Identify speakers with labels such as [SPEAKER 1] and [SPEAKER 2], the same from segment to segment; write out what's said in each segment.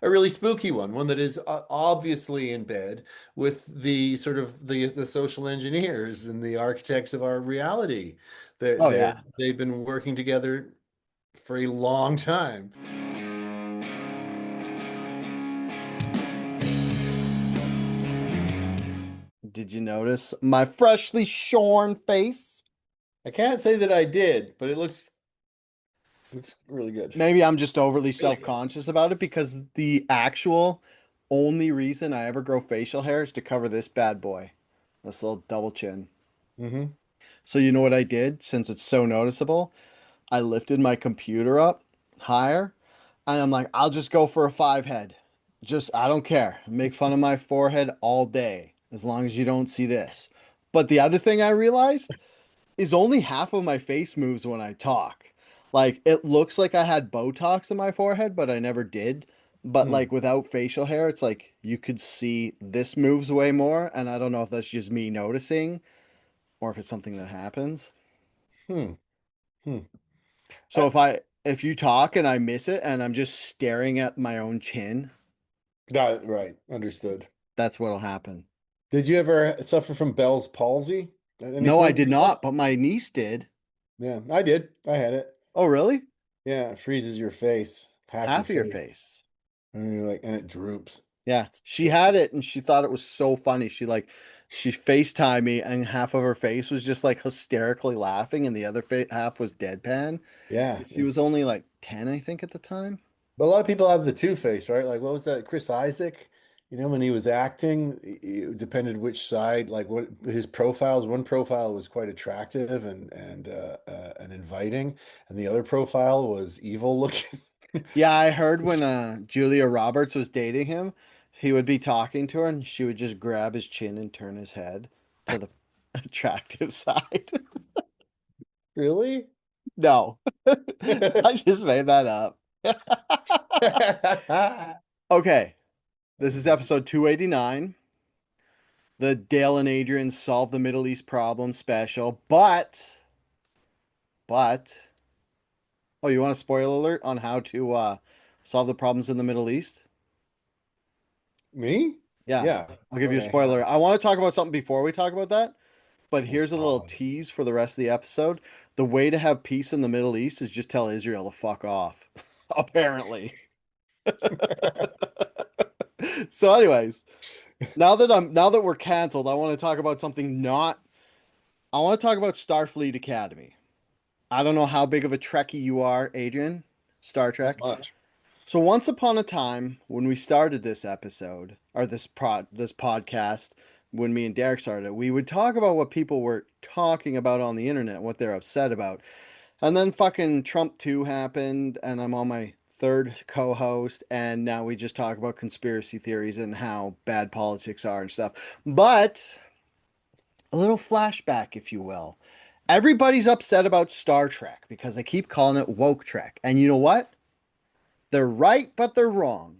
[SPEAKER 1] a really spooky one that is obviously in bed with the sort of the social engineers and the architects of our reality.
[SPEAKER 2] Oh yeah.
[SPEAKER 1] They've been working together for a long time.
[SPEAKER 2] Did you notice my freshly shorn face?
[SPEAKER 1] I can't say that I did, but it looks really good.
[SPEAKER 2] Maybe I'm just overly
[SPEAKER 1] Really good.
[SPEAKER 2] self-conscious about it because the actual only reason I ever grow facial hair is to cover this bad boy. This little double chin.
[SPEAKER 1] Hmm.
[SPEAKER 2] So you know what I did since it's so noticeable? I lifted my computer up higher and I'm like, I'll just go for a five head. Just, I don't care. Make fun of my forehead all day as long as you don't see this. But the other thing I realized is only half of my face moves when I talk. Like it looks like I had Botox in my forehead, but I never did. But like
[SPEAKER 1] Hmm.
[SPEAKER 2] without facial hair, it's like you could see this moves way more. And I don't know if that's just me noticing or if it's something that happens.
[SPEAKER 1] Hmm. Hmm.
[SPEAKER 2] So if you talk and I miss it and I'm just staring at my own chin,
[SPEAKER 1] Got it right. Understood.
[SPEAKER 2] that's what'll happen.
[SPEAKER 1] Did you ever suffer from Bell's palsy at any
[SPEAKER 2] No, I
[SPEAKER 1] point in
[SPEAKER 2] did
[SPEAKER 1] your life?
[SPEAKER 2] not, but my niece did.
[SPEAKER 1] Yeah, I did. I had it.
[SPEAKER 2] Oh, really?
[SPEAKER 1] Yeah, it freezes your face, half your
[SPEAKER 2] Half of your
[SPEAKER 1] face,
[SPEAKER 2] face.
[SPEAKER 1] and you're like, and it droops.
[SPEAKER 2] Yeah,
[SPEAKER 1] It's
[SPEAKER 2] she had
[SPEAKER 1] disgusting.
[SPEAKER 2] it and she thought it was so funny. She FaceTimed me and half of her face was just like hysterically laughing and the other fa half was deadpan.
[SPEAKER 1] Yeah,
[SPEAKER 2] She was only like 10, I think, at the time.
[SPEAKER 1] but a lot of people have the two face, right? Like, what was that? Chris Isaac, when he was acting, it depended which side, like what his profiles. One profile was quite attractive and inviting, and the other profile was evil looking.
[SPEAKER 2] Yeah, I heard when Julia Roberts was dating him, he would be talking to her and she would just grab his chin and turn his head to the attractive side.
[SPEAKER 1] Really?
[SPEAKER 2] No. I just made that up. Okay, this is episode 289. The Dale and Adrian solve the Middle East problem special. But, oh, you want a spoiler alert on how to solve the problems in the Middle East?
[SPEAKER 1] Me?
[SPEAKER 2] Yeah,
[SPEAKER 1] Yeah.
[SPEAKER 2] I'll give you a
[SPEAKER 1] Okay.
[SPEAKER 2] spoiler. I want to talk about something before we talk about that, but
[SPEAKER 1] Oh
[SPEAKER 2] here's a little
[SPEAKER 1] God.
[SPEAKER 2] tease for the rest of the episode. The way to have peace in the Middle East is just tell Israel to fuck off, apparently. So, anyways, now that we're canceled, I want to talk about something not. I want to talk about Starfleet Academy. I don't know how big of a Trekkie you are, Adrian. Star
[SPEAKER 1] Not
[SPEAKER 2] Trek.
[SPEAKER 1] much.
[SPEAKER 2] So once upon a time, when we started this episode or this podcast, when me and Derek started it, we would talk about what people were talking about on the internet, what they're upset about. And then fucking Trump 2 happened, and I'm on my third co-host, and now we just talk about conspiracy theories and how bad politics are and stuff. But a little flashback, if you will. Everybody's upset about Star Trek because they keep calling it woke Trek. And you know what? They're right, but they're wrong.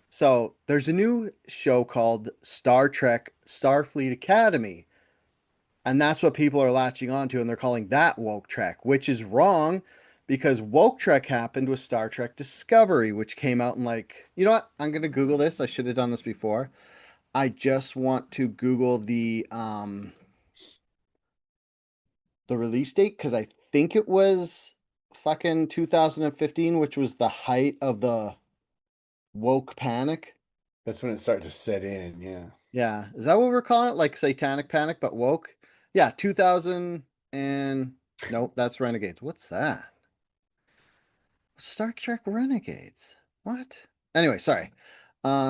[SPEAKER 2] So there's a new show called Star Trek Starfleet Academy. And that's what people are latching onto, and they're calling that woke Trek, which is wrong because woke Trek happened with Star Trek Discovery, which came out in like, you know what? I'm gonna Google this. I should have done this before. I just want to Google the release date because I think it was fucking 2015, which was the height of the woke panic.
[SPEAKER 1] That's when it started to set in. Yeah.
[SPEAKER 2] Yeah, is that what we're calling it? Like satanic panic, but woke? Yeah, 2000 and nope, that's Renegades. What's that? Star Trek Renegades. What? Anyway, sorry.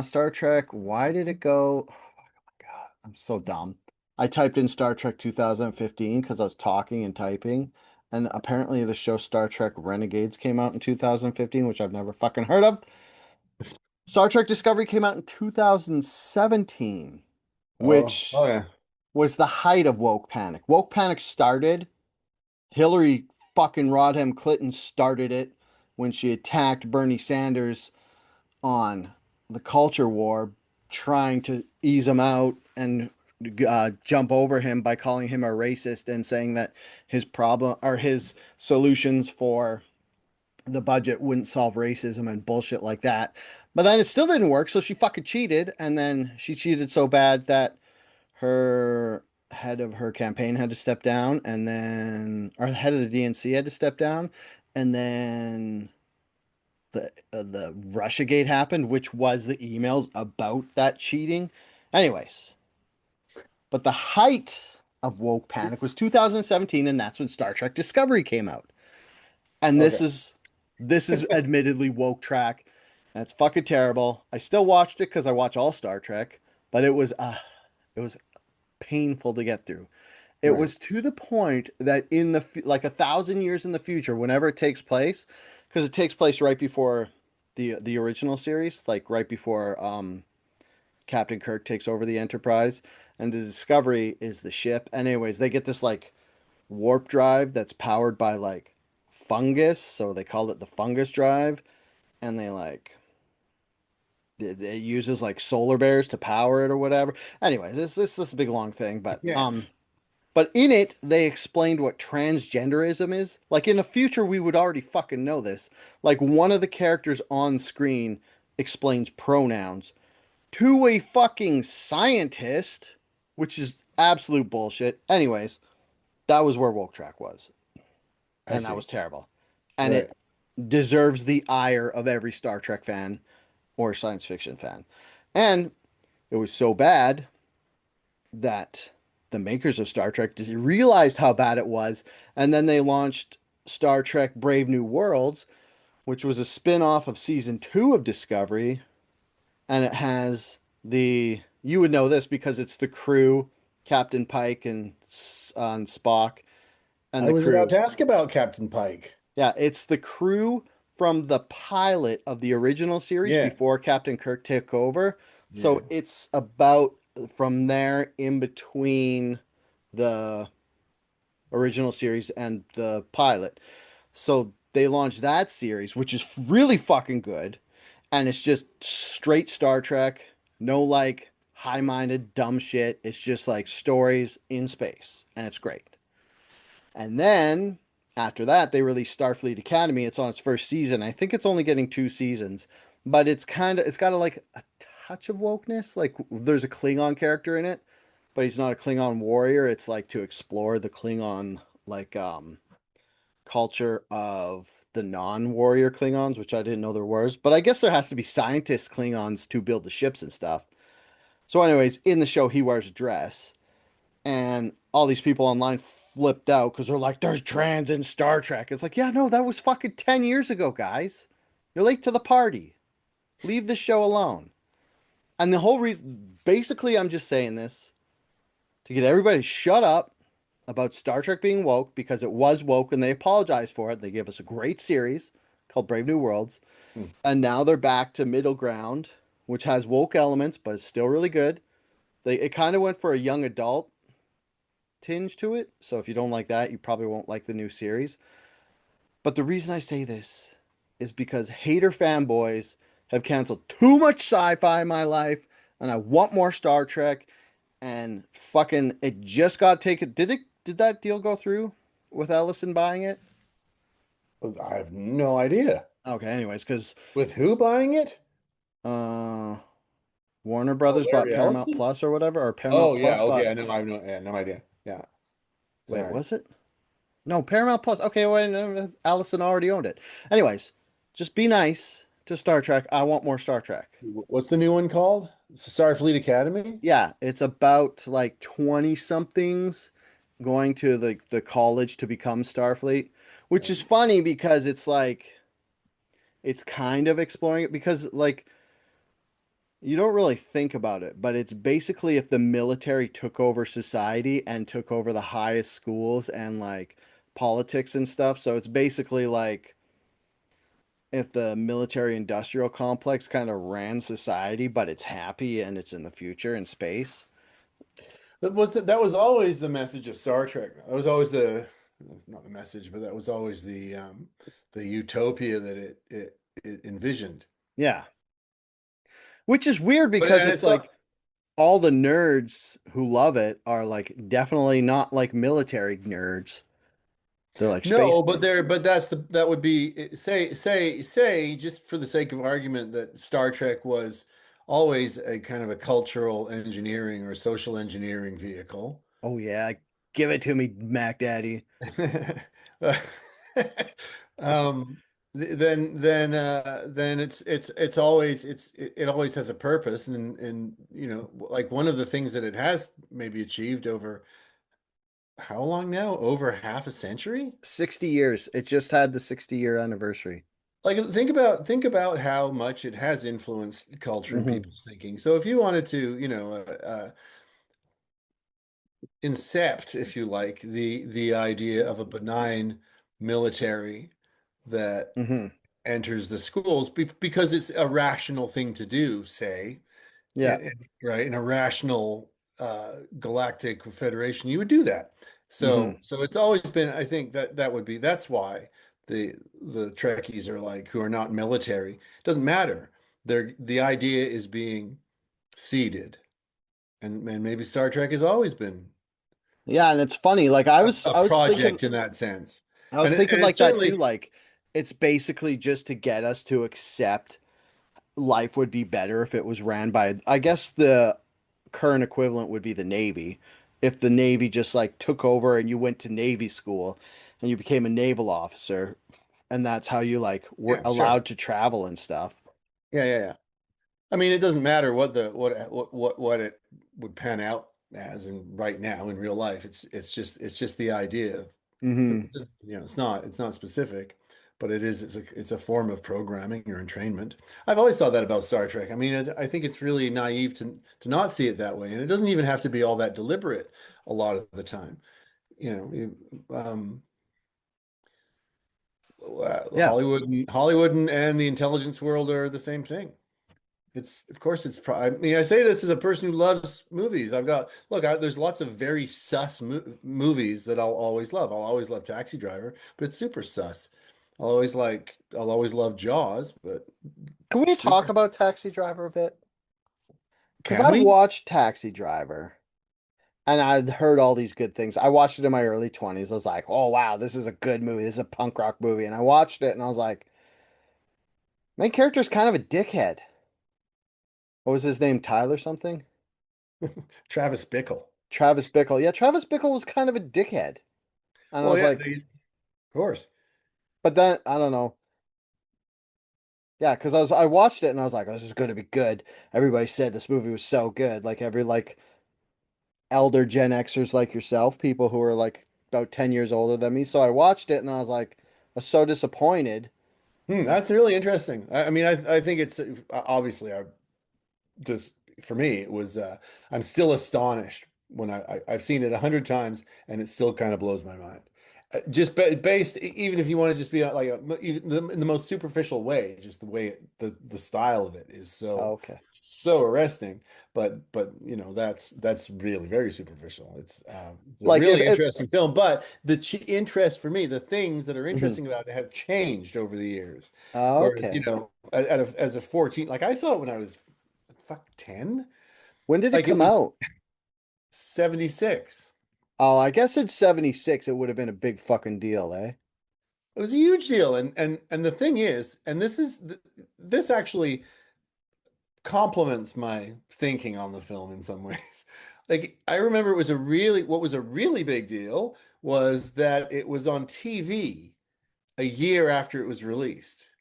[SPEAKER 2] Star Trek, why did it go? Oh my God, I'm so dumb. I typed in Star Trek 2015 because I was talking and typing, and apparently the show Star Trek Renegades came out in 2015, which I've never fucking heard of. Star Trek Discovery came out in 2017,
[SPEAKER 1] Oh,
[SPEAKER 2] which
[SPEAKER 1] yeah.
[SPEAKER 2] was the height of woke panic. Woke panic started. Hillary fucking Rodham Clinton started it when she attacked Bernie Sanders on the culture war, trying to ease him out and jump over him by calling him a racist and saying that his problem or his solutions for the budget wouldn't solve racism and bullshit like that. But then it still didn't work, so she fucking cheated, and then she cheated so bad that her head of her campaign had to step down, and then our head of the DNC had to step down, and then the Russiagate happened, which was the emails about that cheating. Anyways, but the height of woke panic was 2017, and that's when Star Trek Discovery came out. And
[SPEAKER 1] Okay.
[SPEAKER 2] this is admittedly woke track, and it's fucking terrible. I still watched it because I watch all Star Trek, but it was painful to get through. It
[SPEAKER 1] Right.
[SPEAKER 2] was to the point that in like 1,000 years in the future, whenever it takes place, because it takes place right before the original series, like right before Captain Kirk takes over the Enterprise, and the Discovery is the ship. Anyways, they get this like warp drive that's powered by like fungus, so they called it the fungus drive, and they like it uses like solar bears to power it or whatever. Anyway, this is a big long thing,
[SPEAKER 1] Yeah.
[SPEAKER 2] but in it they explained what transgenderism is. Like in the future we would already fucking know this. Like one of the characters on screen explains pronouns to a fucking scientist, which is absolute bullshit. Anyways, that was where woke track was,
[SPEAKER 1] I
[SPEAKER 2] and that
[SPEAKER 1] see.
[SPEAKER 2] was terrible. And
[SPEAKER 1] Right.
[SPEAKER 2] it deserves the ire of every Star Trek fan or science fiction fan. And it was so bad that the makers of Star Trek realized how bad it was, and then they launched Star Trek Brave New Worlds, which was a spin-off of season 2 of Discovery, and it has the you would know this because it's the crew, Captain Pike and Spock and
[SPEAKER 1] I
[SPEAKER 2] the
[SPEAKER 1] was about
[SPEAKER 2] crew.
[SPEAKER 1] to ask about Captain Pike.
[SPEAKER 2] Yeah, it's the crew from the pilot of the original series
[SPEAKER 1] Yeah.
[SPEAKER 2] before Captain Kirk took over.
[SPEAKER 1] Yeah.
[SPEAKER 2] So it's about from there in between the original series and the pilot. So they launched that series, which is really fucking good. And it's just straight Star Trek, no like high-minded dumb shit. It's just like stories in space, and it's great. And then after that, they released Starfleet Academy. It's on its first season. I think it's only getting 2 seasons, but it's got like a touch of wokeness. Like there's a Klingon character in it, but he's not a Klingon warrior. It's like to explore the Klingon like culture of the non-warrior Klingons, which I didn't know there was. But I guess there has to be scientist Klingons to build the ships and stuff. So, anyways, in the show, he wears a dress, and all these people online flipped out because they're like, "There's trans in Star Trek." It's like, yeah, no, that was fucking 10 years ago, guys. You're late to the party. Leave this show alone. And the whole reason, basically, I'm just saying this to get everybody to shut up about Star Trek being woke because it was woke and they apologized for it. They gave us a great series called Brave New Worlds,
[SPEAKER 1] Hmm.
[SPEAKER 2] and now they're back to middle ground, which has woke elements, but it's still really good. It kind of went for a young adult tinge to it, so if you don't like that, you probably won't like the new series. But the reason I say this is because hater fanboys have canceled too much sci-fi in my life, and I want more Star Trek. And fucking, it just got taken. Did that deal go through with Ellison buying it?
[SPEAKER 1] I have no idea.
[SPEAKER 2] Okay, anyways, because
[SPEAKER 1] With who buying it?
[SPEAKER 2] uh, Warner
[SPEAKER 1] Oh,
[SPEAKER 2] Brothers bought
[SPEAKER 1] Larry
[SPEAKER 2] Paramount
[SPEAKER 1] Ellison?
[SPEAKER 2] Plus or whatever, or Paramount
[SPEAKER 1] Oh yeah,
[SPEAKER 2] Plus
[SPEAKER 1] okay.
[SPEAKER 2] bought.
[SPEAKER 1] I know. I have no, yeah, no idea. Yeah,
[SPEAKER 2] Wait,
[SPEAKER 1] Larry.
[SPEAKER 2] was it? No, Paramount Plus. Okay, well, Allison already owned it. Anyways, just be nice to Star Trek. I want more Star Trek.
[SPEAKER 1] What's the new one called? It's the Starfleet Academy?
[SPEAKER 2] Yeah, it's about like 20 somethings going to the college to become Starfleet, which is funny because it's like it's kind of exploring it because like you don't really think about it, but it's basically if the military took over society and took over the highest schools and like politics and stuff. So it's basically like if the military industrial complex kind of ran society, but it's happy and it's in the future in space.
[SPEAKER 1] That was always the message of Star Trek. That was always the not the message, but that was always the utopia that it envisioned.
[SPEAKER 2] Yeah. Which is weird
[SPEAKER 1] But
[SPEAKER 2] because
[SPEAKER 1] and
[SPEAKER 2] it's
[SPEAKER 1] it's so
[SPEAKER 2] like all the nerds who love it are like definitely not like military nerds. They're like
[SPEAKER 1] No,
[SPEAKER 2] space.
[SPEAKER 1] but that would be say just for the sake of argument that Star Trek was always a kind of a cultural engineering or social engineering vehicle.
[SPEAKER 2] Oh yeah, give it to me, Mac Daddy.
[SPEAKER 1] Um, then it's always it always has a purpose, and you know, like one of the things that it has maybe achieved over how long now? Over half a century?
[SPEAKER 2] 60 years. It just had the 60-year anniversary.
[SPEAKER 1] Like think about how much it has influenced culture and
[SPEAKER 2] Hmm.
[SPEAKER 1] people's thinking. So if you wanted to, you know, incept, if you like, the idea of a benign military that
[SPEAKER 2] Hmm.
[SPEAKER 1] enters the schools because it's a rational thing to do, say,
[SPEAKER 2] Yeah.
[SPEAKER 1] right, in a rational galactic federation, you would do that.
[SPEAKER 2] Hmm.
[SPEAKER 1] So it's always been, I think that would be that's why the Trekkies are like who are not military. It doesn't matter. The idea is being seeded, and maybe Star Trek has always been
[SPEAKER 2] Yeah, and it's funny. Like I was
[SPEAKER 1] a
[SPEAKER 2] I was thinking
[SPEAKER 1] project in that sense,
[SPEAKER 2] I was thinking
[SPEAKER 1] and it's
[SPEAKER 2] like that too.
[SPEAKER 1] certainly
[SPEAKER 2] Like it's basically just to get us to accept life would be better if it was ran by, I guess the current equivalent would be the Navy. If the Navy just like took over and you went to Navy school and you became a naval officer, and that's how you like were
[SPEAKER 1] yeah, sure,
[SPEAKER 2] allowed to travel and stuff.
[SPEAKER 1] yeah. I mean, it doesn't matter what what it would pan out as in right now in real life. It's just the idea of
[SPEAKER 2] Hmm.
[SPEAKER 1] you know it's not specific, but it's a form of programming or entrainment. I've always thought that about Star Trek. I mean, I think it's really naive to not see it that way, and it doesn't even have to be all that deliberate a lot of the time. You know,
[SPEAKER 2] Yeah.
[SPEAKER 1] Hollywood and the intelligence world are the same thing. It's of course it's pro I mean I say this as a person who loves movies. I've got look, there's lots of very sus movies that I'll always love. I'll always love Taxi Driver, but it's super sus. I'll always love Jaws, but
[SPEAKER 2] Can we talk
[SPEAKER 1] super.
[SPEAKER 2] about Taxi Driver a bit? Because
[SPEAKER 1] Can
[SPEAKER 2] I've
[SPEAKER 1] we?
[SPEAKER 2] watched Taxi Driver and I'd heard all these good things. I watched it in my early 20s. I was like, oh, wow, this is a good movie. This is a punk rock movie. And I watched it and I was like, main character's kind of a dickhead. What was his name? Tyler something?
[SPEAKER 1] Travis Bickle.
[SPEAKER 2] Travis Bickle. Yeah, Travis Bickle was kind of a dickhead. And I
[SPEAKER 1] Well,
[SPEAKER 2] was
[SPEAKER 1] yeah,
[SPEAKER 2] like,
[SPEAKER 1] of course.
[SPEAKER 2] but then I don't know. Yeah, because I watched it and I was like, oh, this is going to be good. Everybody said this movie was so good. Like every like elder Gen Xers like yourself, people who are like about 10 years older than me. So I watched it and I was so disappointed.
[SPEAKER 1] That's really interesting. I mean, I think it's obviously I just for me it was I'm still astonished when I've seen it 100 times and it still kind of blows my mind. Just based even if you want to just be like even in the most superficial way, just the way the style of it is
[SPEAKER 2] Oh,
[SPEAKER 1] so
[SPEAKER 2] okay.
[SPEAKER 1] so arresting. But you know that's really very superficial. It's a
[SPEAKER 2] Like
[SPEAKER 1] really
[SPEAKER 2] if
[SPEAKER 1] interesting film, but the ch interest for me, the things that are
[SPEAKER 2] mhm.
[SPEAKER 1] interesting about it have changed over the years.
[SPEAKER 2] Oh,
[SPEAKER 1] Whereas you
[SPEAKER 2] okay.
[SPEAKER 1] know as a 14, like I saw it when I was 10.
[SPEAKER 2] When did it
[SPEAKER 1] Like it
[SPEAKER 2] come
[SPEAKER 1] was
[SPEAKER 2] out?
[SPEAKER 1] 76.
[SPEAKER 2] Oh, I guess it's 76. It would have been a big fucking deal, eh?
[SPEAKER 1] It was a huge deal. And the thing is, and this actually complements my thinking on the film in some ways. Like I remember what was a really big deal was that it was on TV a year after it was released.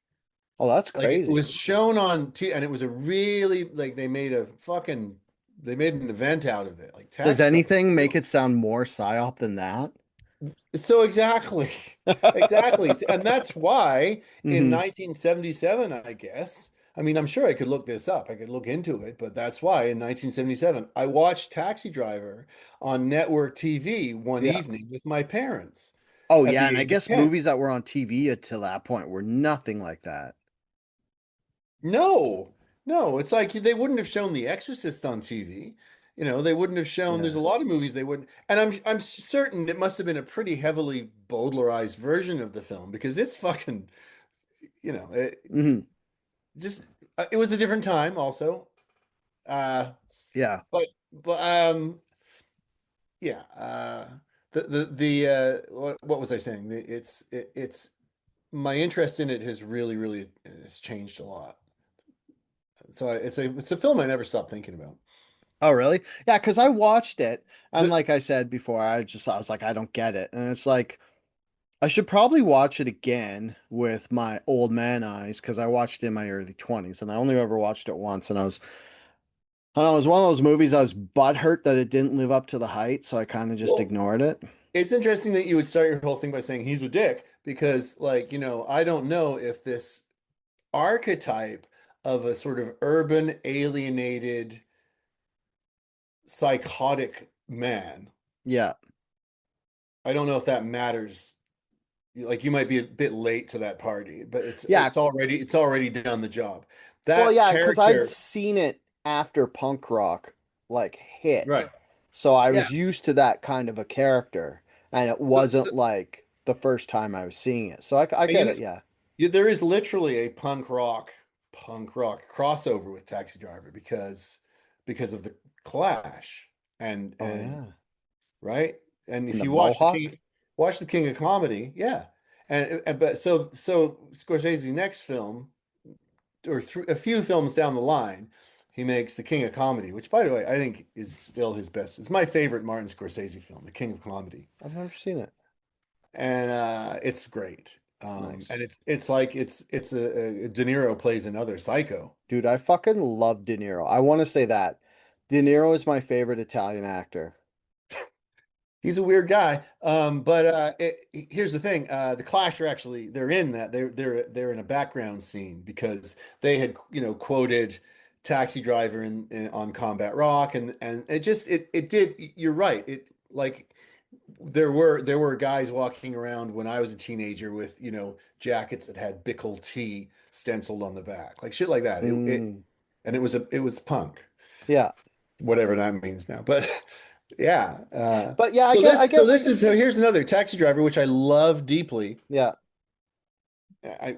[SPEAKER 2] Oh, that's
[SPEAKER 1] Like it
[SPEAKER 2] crazy.
[SPEAKER 1] was shown on T and it was a really like they made an event out of it. Like
[SPEAKER 2] Does
[SPEAKER 1] Taxi Driver.
[SPEAKER 2] anything make it sound more psyop than that?
[SPEAKER 1] So exactly. Exactly. And that's why in
[SPEAKER 2] Hmm.
[SPEAKER 1] 1977, I guess, I mean, I'm sure I could look this up. I could look into it, but that's why in 1977, I watched Taxi Driver on network TV one
[SPEAKER 2] Yeah.
[SPEAKER 1] evening with my parents
[SPEAKER 2] Oh,
[SPEAKER 1] at
[SPEAKER 2] yeah,
[SPEAKER 1] the
[SPEAKER 2] and I
[SPEAKER 1] age of
[SPEAKER 2] guess
[SPEAKER 1] 10.
[SPEAKER 2] movies that were on TV until that point were nothing like that.
[SPEAKER 1] No, no, it's like they wouldn't have shown The Exorcist on TV. You know, they wouldn't have shown, there's
[SPEAKER 2] Yeah.
[SPEAKER 1] a lot of movies they wouldn't. And I'm certain it must have been a pretty heavily bowdlerized version of the film because it's fucking, you know,
[SPEAKER 2] Hmm.
[SPEAKER 1] just it was a different time also. Uh
[SPEAKER 2] Yeah.
[SPEAKER 1] but yeah, what was I saying? It's my interest in it has really has changed a lot. So it's a film I never stopped thinking about.
[SPEAKER 2] Oh, really? Yeah, because I watched it, and
[SPEAKER 1] The,
[SPEAKER 2] like I said before, I was like, I don't get it, and it's like I should probably watch it again with my old man eyes because I watched it in my early 20s, and I only ever watched it once, and I don't know, it was one of those movies I was butthurt that it didn't live up to the hype, so I kind of just
[SPEAKER 1] well,
[SPEAKER 2] ignored it.
[SPEAKER 1] it's interesting that you would start your whole thing by saying he's a dick because, like, I don't know if this archetype of a sort of urban, alienated, psychotic man,
[SPEAKER 2] Yeah,
[SPEAKER 1] I don't know if that matters. Like, you might be a bit late to that party, but it's
[SPEAKER 2] yeah.
[SPEAKER 1] it's already it's already done the job.
[SPEAKER 2] Well,
[SPEAKER 1] That
[SPEAKER 2] yeah, because I'd
[SPEAKER 1] character,
[SPEAKER 2] seen it after punk rock like hit.
[SPEAKER 1] right?
[SPEAKER 2] So I
[SPEAKER 1] Yeah.
[SPEAKER 2] was used to that kind of a character, and it
[SPEAKER 1] So, so
[SPEAKER 2] wasn't like the first time I was seeing it. So I
[SPEAKER 1] and
[SPEAKER 2] get it, yeah.
[SPEAKER 1] there is literally a punk rock crossover with Taxi Driver because of the Clash
[SPEAKER 2] Oh
[SPEAKER 1] and
[SPEAKER 2] yeah.
[SPEAKER 1] right. And
[SPEAKER 2] And
[SPEAKER 1] if
[SPEAKER 2] the
[SPEAKER 1] you
[SPEAKER 2] Mohawk?
[SPEAKER 1] watch the King of Comedy, yeah. And but so Scorsese's next film, or a few films down the line, he makes The King of Comedy, which, by the way, I think is still his best. It's my favorite Martin Scorsese film, The King of Comedy,
[SPEAKER 2] I've never seen it.
[SPEAKER 1] and it's great. And
[SPEAKER 2] Nice.
[SPEAKER 1] it's a De Niro plays another psycho.
[SPEAKER 2] Dude, I fucking love De Niro. I want to say that. De Niro is my favorite Italian actor.
[SPEAKER 1] He's a weird guy. But here's the thing: the Clash are actually they're in that they're in a background scene because they had quoted Taxi Driver on Combat Rock, and it did. You're right. It like there were guys walking around when I was a teenager with jackets that had Bickle T stenciled on the back, like shit like that.
[SPEAKER 2] Mm,
[SPEAKER 1] And it was punk,
[SPEAKER 2] yeah.
[SPEAKER 1] whatever that means now. But yeah.
[SPEAKER 2] But yeah,
[SPEAKER 1] So
[SPEAKER 2] I
[SPEAKER 1] this so
[SPEAKER 2] get what
[SPEAKER 1] this
[SPEAKER 2] you're
[SPEAKER 1] is so
[SPEAKER 2] saying.
[SPEAKER 1] here's another Taxi Driver, which I love deeply,
[SPEAKER 2] Yeah.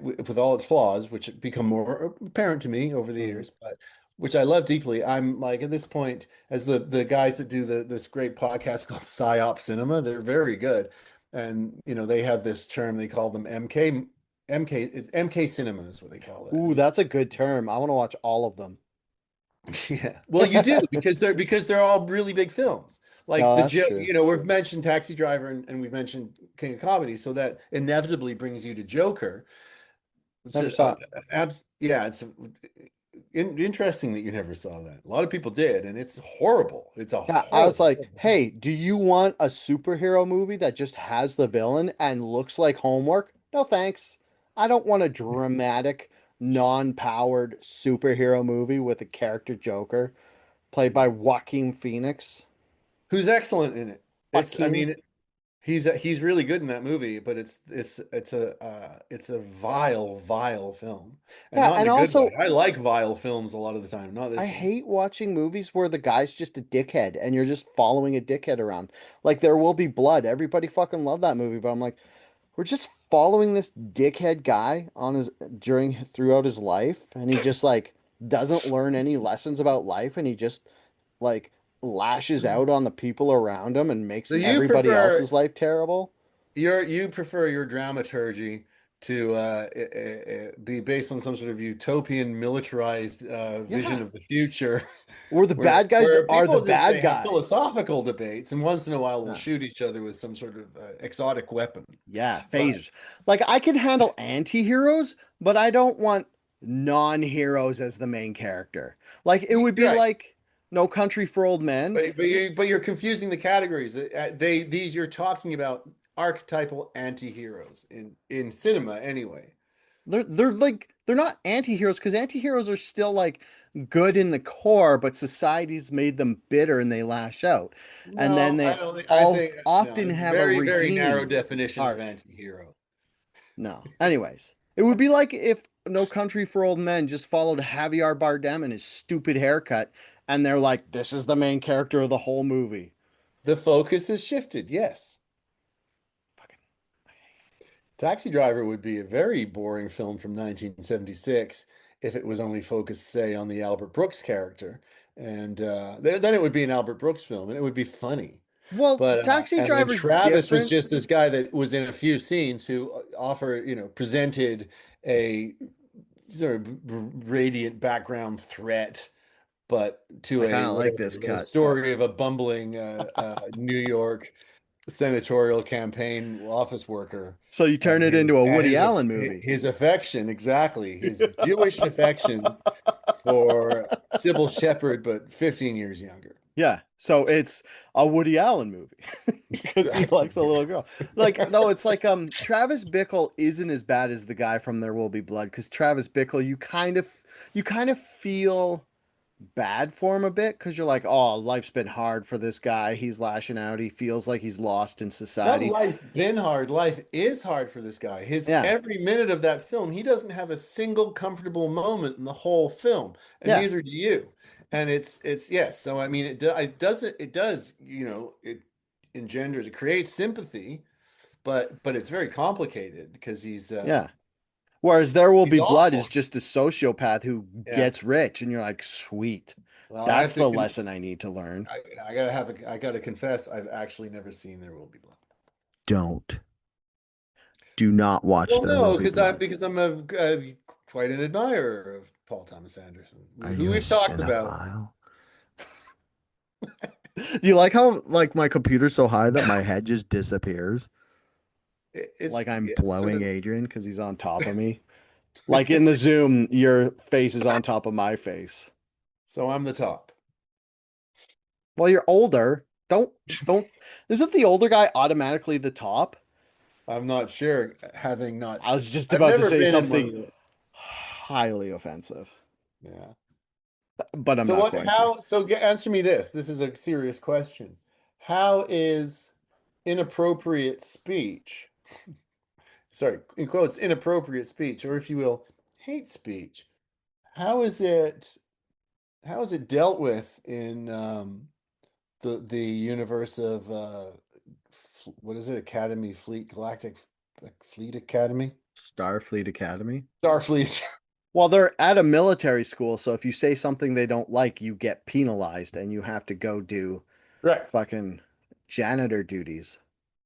[SPEAKER 1] with all its flaws, which become more apparent to me over the
[SPEAKER 2] Mhm.
[SPEAKER 1] years, but which I love deeply. I'm like at this point, as the guys that do this great podcast called PsyOp Cinema, they're very good, and they have this term they call them MK. It's MK Cinema is what they call it.
[SPEAKER 2] Ooh, that's a good term. I want to watch all of them.
[SPEAKER 1] Yeah. Well, you do because they're all really big films. Like
[SPEAKER 2] No,
[SPEAKER 1] the
[SPEAKER 2] that's
[SPEAKER 1] Joe,
[SPEAKER 2] true.
[SPEAKER 1] we've mentioned Taxi Driver and we've mentioned King of Comedy, so that inevitably brings you to Joker. Which
[SPEAKER 2] Never saw it.
[SPEAKER 1] yeah, it's interesting that you never saw that. A lot of people did, and it's horrible. It's a
[SPEAKER 2] Yeah, I was
[SPEAKER 1] horrible,
[SPEAKER 2] like,
[SPEAKER 1] horrible film.
[SPEAKER 2] hey, do you want a superhero movie that just has the villain and looks like homework? No, thanks. I don't want a dramatic, non-powered superhero movie with a character Joker played by Joaquin Phoenix.
[SPEAKER 1] Who's excellent in it. I
[SPEAKER 2] Joaquin.
[SPEAKER 1] mean, he's really good in that movie, but it's a vile film, and
[SPEAKER 2] Yeah,
[SPEAKER 1] not in
[SPEAKER 2] and
[SPEAKER 1] a good way.
[SPEAKER 2] also
[SPEAKER 1] I like vile films a lot of the time, not
[SPEAKER 2] I
[SPEAKER 1] this one.
[SPEAKER 2] hate watching movies where the guy's just a dickhead and you're just following a dickhead around. Like There Will Be Blood. Everybody fucking loved that movie, but I'm like, we're just following this dickhead guy on his throughout his life, and he just like doesn't learn any lessons about life, and he just like lashes out on the people around him and makes
[SPEAKER 1] So
[SPEAKER 2] everybody else's life terrible.
[SPEAKER 1] you prefer your dramaturgy to be based on some sort of utopian militarized
[SPEAKER 2] Yeah.
[SPEAKER 1] vision of the future,
[SPEAKER 2] Or the
[SPEAKER 1] where
[SPEAKER 2] bad guys
[SPEAKER 1] where
[SPEAKER 2] are the
[SPEAKER 1] people just
[SPEAKER 2] bad
[SPEAKER 1] they have
[SPEAKER 2] guys.
[SPEAKER 1] philosophical debates, and once in a while will
[SPEAKER 2] Yeah.
[SPEAKER 1] shoot each other with some sort of exotic weapon.
[SPEAKER 2] Yeah,
[SPEAKER 1] But
[SPEAKER 2] phasers. Like I can handle anti-heroes, but I don't want non-heroes as the main character. Like it would be
[SPEAKER 1] right,
[SPEAKER 2] like No Country for Old Men.
[SPEAKER 1] but you're confusing the categories. These you're talking about archetypal anti-heroes in cinema anyway.
[SPEAKER 2] They're like they're not anti-heroes because anti-heroes are still like good in the core, but society's made them bitter and they lash out. And then
[SPEAKER 1] No, I
[SPEAKER 2] they
[SPEAKER 1] don't think. I
[SPEAKER 2] all
[SPEAKER 1] think no.
[SPEAKER 2] often
[SPEAKER 1] It's a
[SPEAKER 2] have a
[SPEAKER 1] very, very narrow
[SPEAKER 2] redeeming
[SPEAKER 1] definition of
[SPEAKER 2] arc.
[SPEAKER 1] anti-hero.
[SPEAKER 2] No. Anyways, it would be like if No Country for Old Men just followed Javier Bardem and his stupid haircut, and they're like, this is the main character of the whole movie.
[SPEAKER 1] The focus has shifted, yes.
[SPEAKER 2] Fucking
[SPEAKER 1] Taxi Driver would be a very boring film from 1976 if it was only focused, say, on the Albert Brooks character. And then it would be an Albert Brooks film, and it would be funny.
[SPEAKER 2] Well,
[SPEAKER 1] But
[SPEAKER 2] Taxi
[SPEAKER 1] and then
[SPEAKER 2] Driver's
[SPEAKER 1] Travis was
[SPEAKER 2] different.
[SPEAKER 1] just this guy that was in a few scenes who offered, presented a sort of radiant background threat, but to
[SPEAKER 2] I
[SPEAKER 1] a
[SPEAKER 2] kind of like
[SPEAKER 1] whatever
[SPEAKER 2] this
[SPEAKER 1] the
[SPEAKER 2] cut.
[SPEAKER 1] story of a bumbling New York senatorial campaign office worker
[SPEAKER 2] So you turn it into a
[SPEAKER 1] and
[SPEAKER 2] Woody Allen movie.
[SPEAKER 1] his affection, exactly, his
[SPEAKER 2] Yeah.
[SPEAKER 1] Jewish affection for Sybil Shepherd, but 15 years younger.
[SPEAKER 2] Yeah. So it's a Woody Allen movie because he
[SPEAKER 1] Exactly.
[SPEAKER 2] likes a little girl. Like, no, it's like Travis Bickle isn't as bad as the guy from There Will Be Blood because Travis Bickle, you kind of feel bad for him a bit because you're like, oh, life's been hard for this guy. He's lashing out. He feels like he's lost in
[SPEAKER 1] Not
[SPEAKER 2] society.
[SPEAKER 1] life's been hard. Life is hard for this guy. His
[SPEAKER 2] Yeah.
[SPEAKER 1] every minute of that film, he doesn't have a single comfortable moment in the whole film, and
[SPEAKER 2] Yeah.
[SPEAKER 1] neither do you. And it's yes. So I mean, it does it engenders, it creates sympathy, but it's very complicated because
[SPEAKER 2] Yeah. Whereas There Will
[SPEAKER 1] he's
[SPEAKER 2] Be Blood is
[SPEAKER 1] awful.
[SPEAKER 2] just a sociopath who
[SPEAKER 1] Yeah.
[SPEAKER 2] gets rich, and you're like, sweet.
[SPEAKER 1] Well, I
[SPEAKER 2] That's
[SPEAKER 1] have to.
[SPEAKER 2] the lesson I need to learn.
[SPEAKER 1] I gotta confess, I've actually never seen There Will Be Blood.
[SPEAKER 2] Don't. Do not watch
[SPEAKER 1] Well,
[SPEAKER 2] There Will
[SPEAKER 1] no,
[SPEAKER 2] Be Blood.
[SPEAKER 1] because I'm quite an admirer of Paul Thomas Anderson,
[SPEAKER 2] Are
[SPEAKER 1] who
[SPEAKER 2] you a
[SPEAKER 1] we've talked about.
[SPEAKER 2] cinephile? Do you like how like my computer's so high that my head just disappears? Like I'm
[SPEAKER 1] It's sort
[SPEAKER 2] blowing
[SPEAKER 1] of
[SPEAKER 2] Adrian because he's on top of me. Like in the Zoom, your face is on top of my face.
[SPEAKER 1] so I'm the top.
[SPEAKER 2] Well, you're older. Don't isn't the older guy automatically the top?
[SPEAKER 1] I'm not sure, having not.
[SPEAKER 2] I was just
[SPEAKER 1] I've
[SPEAKER 2] about to
[SPEAKER 1] never
[SPEAKER 2] say
[SPEAKER 1] been in one
[SPEAKER 2] something
[SPEAKER 1] of the.
[SPEAKER 2] highly offensive,
[SPEAKER 1] Yeah.
[SPEAKER 2] but I'm
[SPEAKER 1] So
[SPEAKER 2] not
[SPEAKER 1] what?
[SPEAKER 2] going to.
[SPEAKER 1] How? So answer me this. This is a serious question. How is inappropriate speech? Sorry, in quotes, inappropriate speech, or if you will, hate speech. How is it? How is it dealt with in the universe of what is it? Academy Fleet Galactic Fleet Academy?
[SPEAKER 2] Starfleet Academy.
[SPEAKER 1] Starfleet.
[SPEAKER 2] Well, they're at a military school, so if you say something they don't like, you get penalized and you have to go do
[SPEAKER 1] Right.
[SPEAKER 2] fucking janitor duties.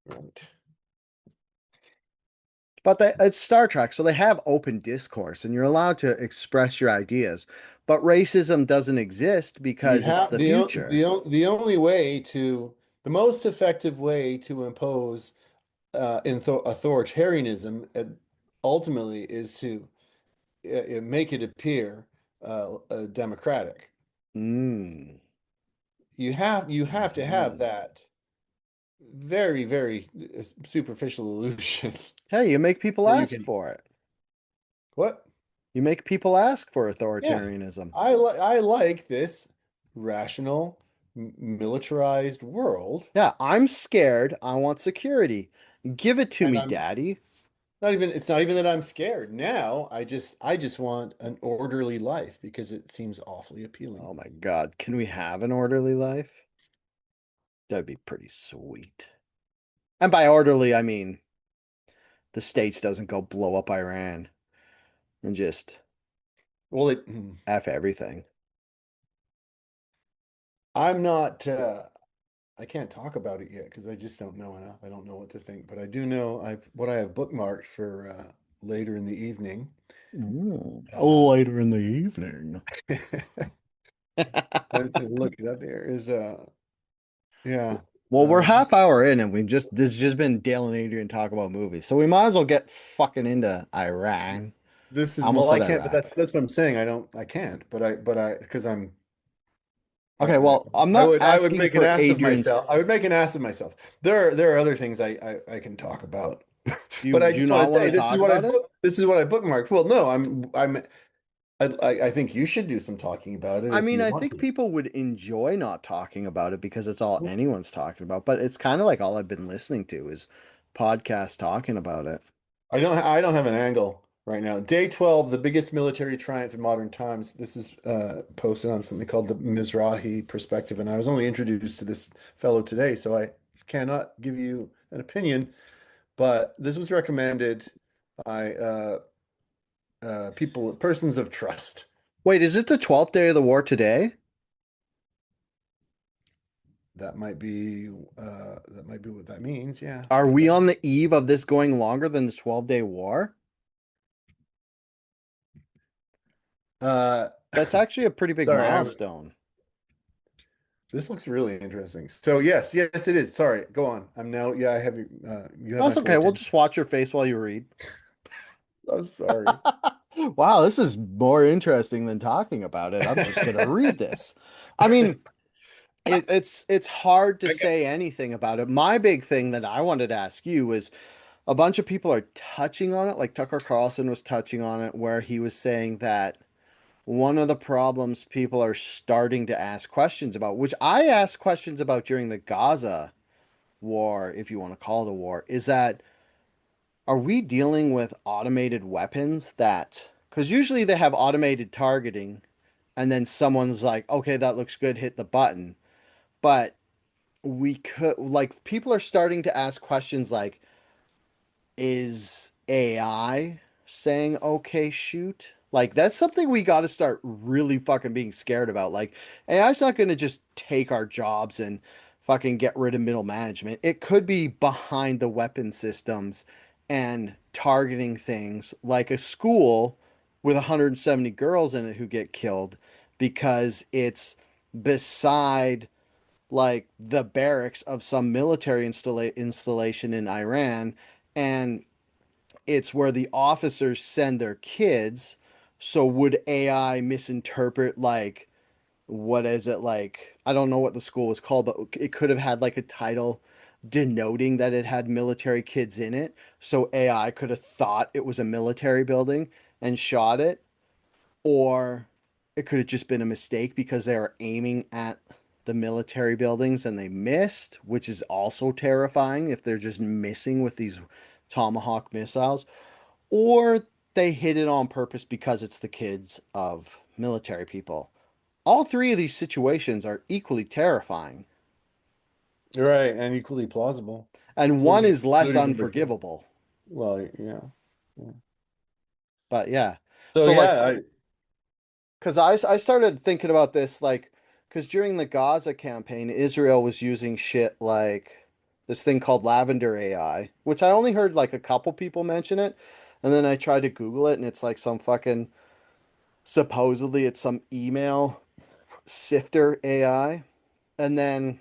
[SPEAKER 1] Right.
[SPEAKER 2] But it's Star Trek, so they have open discourse and you're allowed to express your ideas. But racism doesn't exist
[SPEAKER 1] You
[SPEAKER 2] because it's
[SPEAKER 1] have
[SPEAKER 2] the future.
[SPEAKER 1] the only way to the most effective way to impose authoritarianism ultimately is to make it appear democratic.
[SPEAKER 2] Mm.
[SPEAKER 1] You have to have
[SPEAKER 2] Mm.
[SPEAKER 1] that very superficial illusion
[SPEAKER 2] Hey, you make people
[SPEAKER 1] that you
[SPEAKER 2] ask
[SPEAKER 1] can.
[SPEAKER 2] for it.
[SPEAKER 1] What?
[SPEAKER 2] You make people ask for
[SPEAKER 1] Yeah,
[SPEAKER 2] authoritarianism.
[SPEAKER 1] I like this rational, militarized world,
[SPEAKER 2] Yeah, I'm scared. I want security. Give it to
[SPEAKER 1] and
[SPEAKER 2] me,
[SPEAKER 1] I'm
[SPEAKER 2] daddy.
[SPEAKER 1] not even. It's not even that I'm scared now. I just want an orderly life because it seems awfully appealing.
[SPEAKER 2] Oh my God. Can we have an orderly life? That'd be pretty sweet. And by orderly, I mean the States doesn't go blow up Iran and just
[SPEAKER 1] Well,
[SPEAKER 2] F everything.
[SPEAKER 1] I'm not. I can't talk about it yet because I just don't know enough. I don't know what to think, but I do know I have bookmarked for later in the evening.
[SPEAKER 2] Mm.
[SPEAKER 1] Uh,
[SPEAKER 2] Later in the evening.
[SPEAKER 1] let's look it up here. Is yeah.
[SPEAKER 2] Well, we're half
[SPEAKER 1] This
[SPEAKER 2] hour in and this has just been Dale and Adrian talk about movies. So we might as well get fucking into Iran.
[SPEAKER 1] this
[SPEAKER 2] I
[SPEAKER 1] is
[SPEAKER 2] almost
[SPEAKER 1] well, I
[SPEAKER 2] said
[SPEAKER 1] can't. But
[SPEAKER 2] Iraq.
[SPEAKER 1] that's what I'm saying. I can't. But I because
[SPEAKER 2] Okay, well, I'm
[SPEAKER 1] I
[SPEAKER 2] not
[SPEAKER 1] I would
[SPEAKER 2] asking
[SPEAKER 1] make an
[SPEAKER 2] for
[SPEAKER 1] ass of
[SPEAKER 2] Adrian's.
[SPEAKER 1] myself. I would make an ass of myself. There are other things I can talk about, but I
[SPEAKER 2] Do you
[SPEAKER 1] just want
[SPEAKER 2] not
[SPEAKER 1] to
[SPEAKER 2] want
[SPEAKER 1] say
[SPEAKER 2] to talk about it?
[SPEAKER 1] this is what I bookmarked. Well, no, I think you should do some talking about it
[SPEAKER 2] I
[SPEAKER 1] if
[SPEAKER 2] mean,
[SPEAKER 1] you
[SPEAKER 2] I
[SPEAKER 1] want
[SPEAKER 2] think
[SPEAKER 1] to.
[SPEAKER 2] people would enjoy not talking about it because it's all anyone's talking about, but it's kind of like all I've been listening to is podcasts talking about it.
[SPEAKER 1] I don't have an angle right now. Day 12, the biggest military triumph in modern times. This is posted on something called the Mizrahi perspective, and I was only introduced to this fellow today, so I cannot give you an opinion. But this was recommended by persons of trust.
[SPEAKER 2] Wait, is it the 12th day of the war today?
[SPEAKER 1] that might be what that means. Yeah,
[SPEAKER 2] Are
[SPEAKER 1] I
[SPEAKER 2] we
[SPEAKER 1] guess.
[SPEAKER 2] on the eve of this going longer than the 12-day war?
[SPEAKER 1] Uh,
[SPEAKER 2] That's actually a pretty big
[SPEAKER 1] sorry,
[SPEAKER 2] milestone.
[SPEAKER 1] this looks really interesting. So yes, it is. Sorry, go on. I'm now. Yeah, I have you have
[SPEAKER 2] No,
[SPEAKER 1] my
[SPEAKER 2] it's
[SPEAKER 1] full
[SPEAKER 2] okay. We'll
[SPEAKER 1] attention.
[SPEAKER 2] just watch your face while you read.
[SPEAKER 1] I'm sorry.
[SPEAKER 2] Wow, this is more interesting than talking about it. I'm just gonna read this. I mean, it's hard to
[SPEAKER 1] I got,
[SPEAKER 2] say anything about it. My big thing that I wanted to ask you is a bunch of people are touching on it, like Tucker Carlson was touching on it, where he was saying that one of the problems people are starting to ask questions about, which I asked questions about during the Gaza war, if you want to call it a war, is that are we dealing with automated weapons that, because usually they have automated targeting and then someone's like, okay, that looks good, hit the button. But we could, like, people are starting to ask questions like, is AI saying okay shoot? Like that's something we got to start really fucking being scared about. Like AI's not going to just take our jobs and fucking get rid of middle management. It could be behind the weapon systems and targeting things like a school with 170 girls in it who get killed because it's beside like the barracks of some military installation in Iran, and it's where the officers send their kids. So would AI misinterpret like what is it like? I don't know what the school was called, but it could have had like a title denoting that it had military kids in it. So AI could have thought it was a military building and shot it, or it could have just been a mistake because they were aiming at the military buildings and they missed, which is also terrifying if they're just missing with these Tomahawk missiles, or they hit it on purpose because it's the kids of military people. All three of these situations are equally terrifying,
[SPEAKER 1] you're right, and equally plausible,
[SPEAKER 2] and one
[SPEAKER 1] including
[SPEAKER 2] is less
[SPEAKER 1] including number two.
[SPEAKER 2] unforgivable.
[SPEAKER 1] Well, yeah. Yeah.
[SPEAKER 2] But yeah.
[SPEAKER 1] So
[SPEAKER 2] So like
[SPEAKER 1] yeah,
[SPEAKER 2] because I started thinking about this, like, because during the Gaza campaign, Israel was using shit like this thing called Lavender AI, which I only heard like a couple people mention it. And then I tried to Google it, and it's like some fucking, supposedly, it's some email sifter AI. And then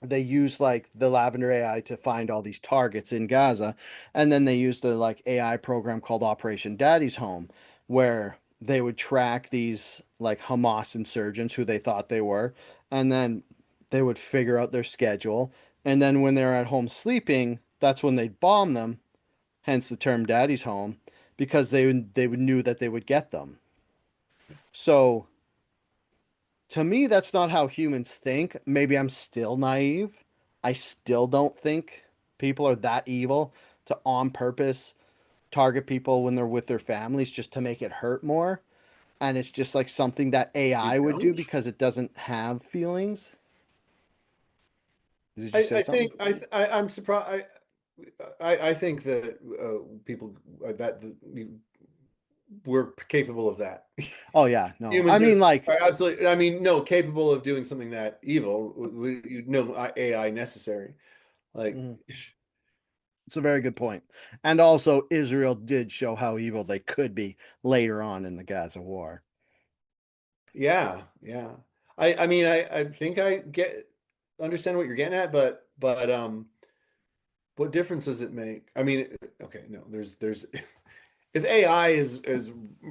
[SPEAKER 2] they use like the Lavender AI to find all these targets in Gaza, and then they used the like AI program called Operation Daddy's Home, where they would track these like Hamas insurgents who they thought they were, and then they would figure out their schedule, and then when they're at home sleeping, that's when they'd bomb them, hence the term Daddy's Home, because they knew that they would get them. So to me, that's not how humans think. Maybe I'm still naive. I still don't think people are that evil to on purpose target people when they're with their families just to make it hurt more. And it's just like something that
[SPEAKER 1] you
[SPEAKER 2] AI would do
[SPEAKER 1] don't.
[SPEAKER 2] because it doesn't have feelings. Did you say
[SPEAKER 1] I
[SPEAKER 2] something?
[SPEAKER 1] think I'm surprised. I think that people that we're capable of that.
[SPEAKER 2] Oh yeah, no. I
[SPEAKER 1] Humans
[SPEAKER 2] mean like
[SPEAKER 1] are absolutely. I mean, no, capable of doing something that evil. No AI necessary. Like,
[SPEAKER 2] mhm. It's a very good point. And also Israel did show how evil they could be later on in the Gaza war.
[SPEAKER 1] yeah, yeah. I mean, I think I get understand what you're getting at, but what difference does it make? I mean, okay, no, there's if AI is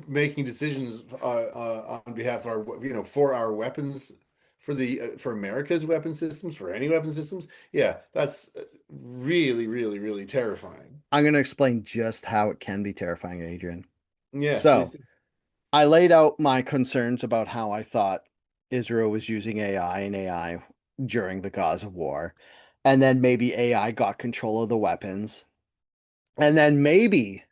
[SPEAKER 1] making decisions on behalf of our for our weapons for the for America's weapon systems for any weapon systems, yeah, that's really terrifying.
[SPEAKER 2] I'm going to explain just how it can be terrifying, Adrian.
[SPEAKER 1] Yeah, please.
[SPEAKER 2] So, I laid out my concerns about how I thought Israel was using AI and AI during the Gaza war. And then maybe AI got control of the weapons. And then maybe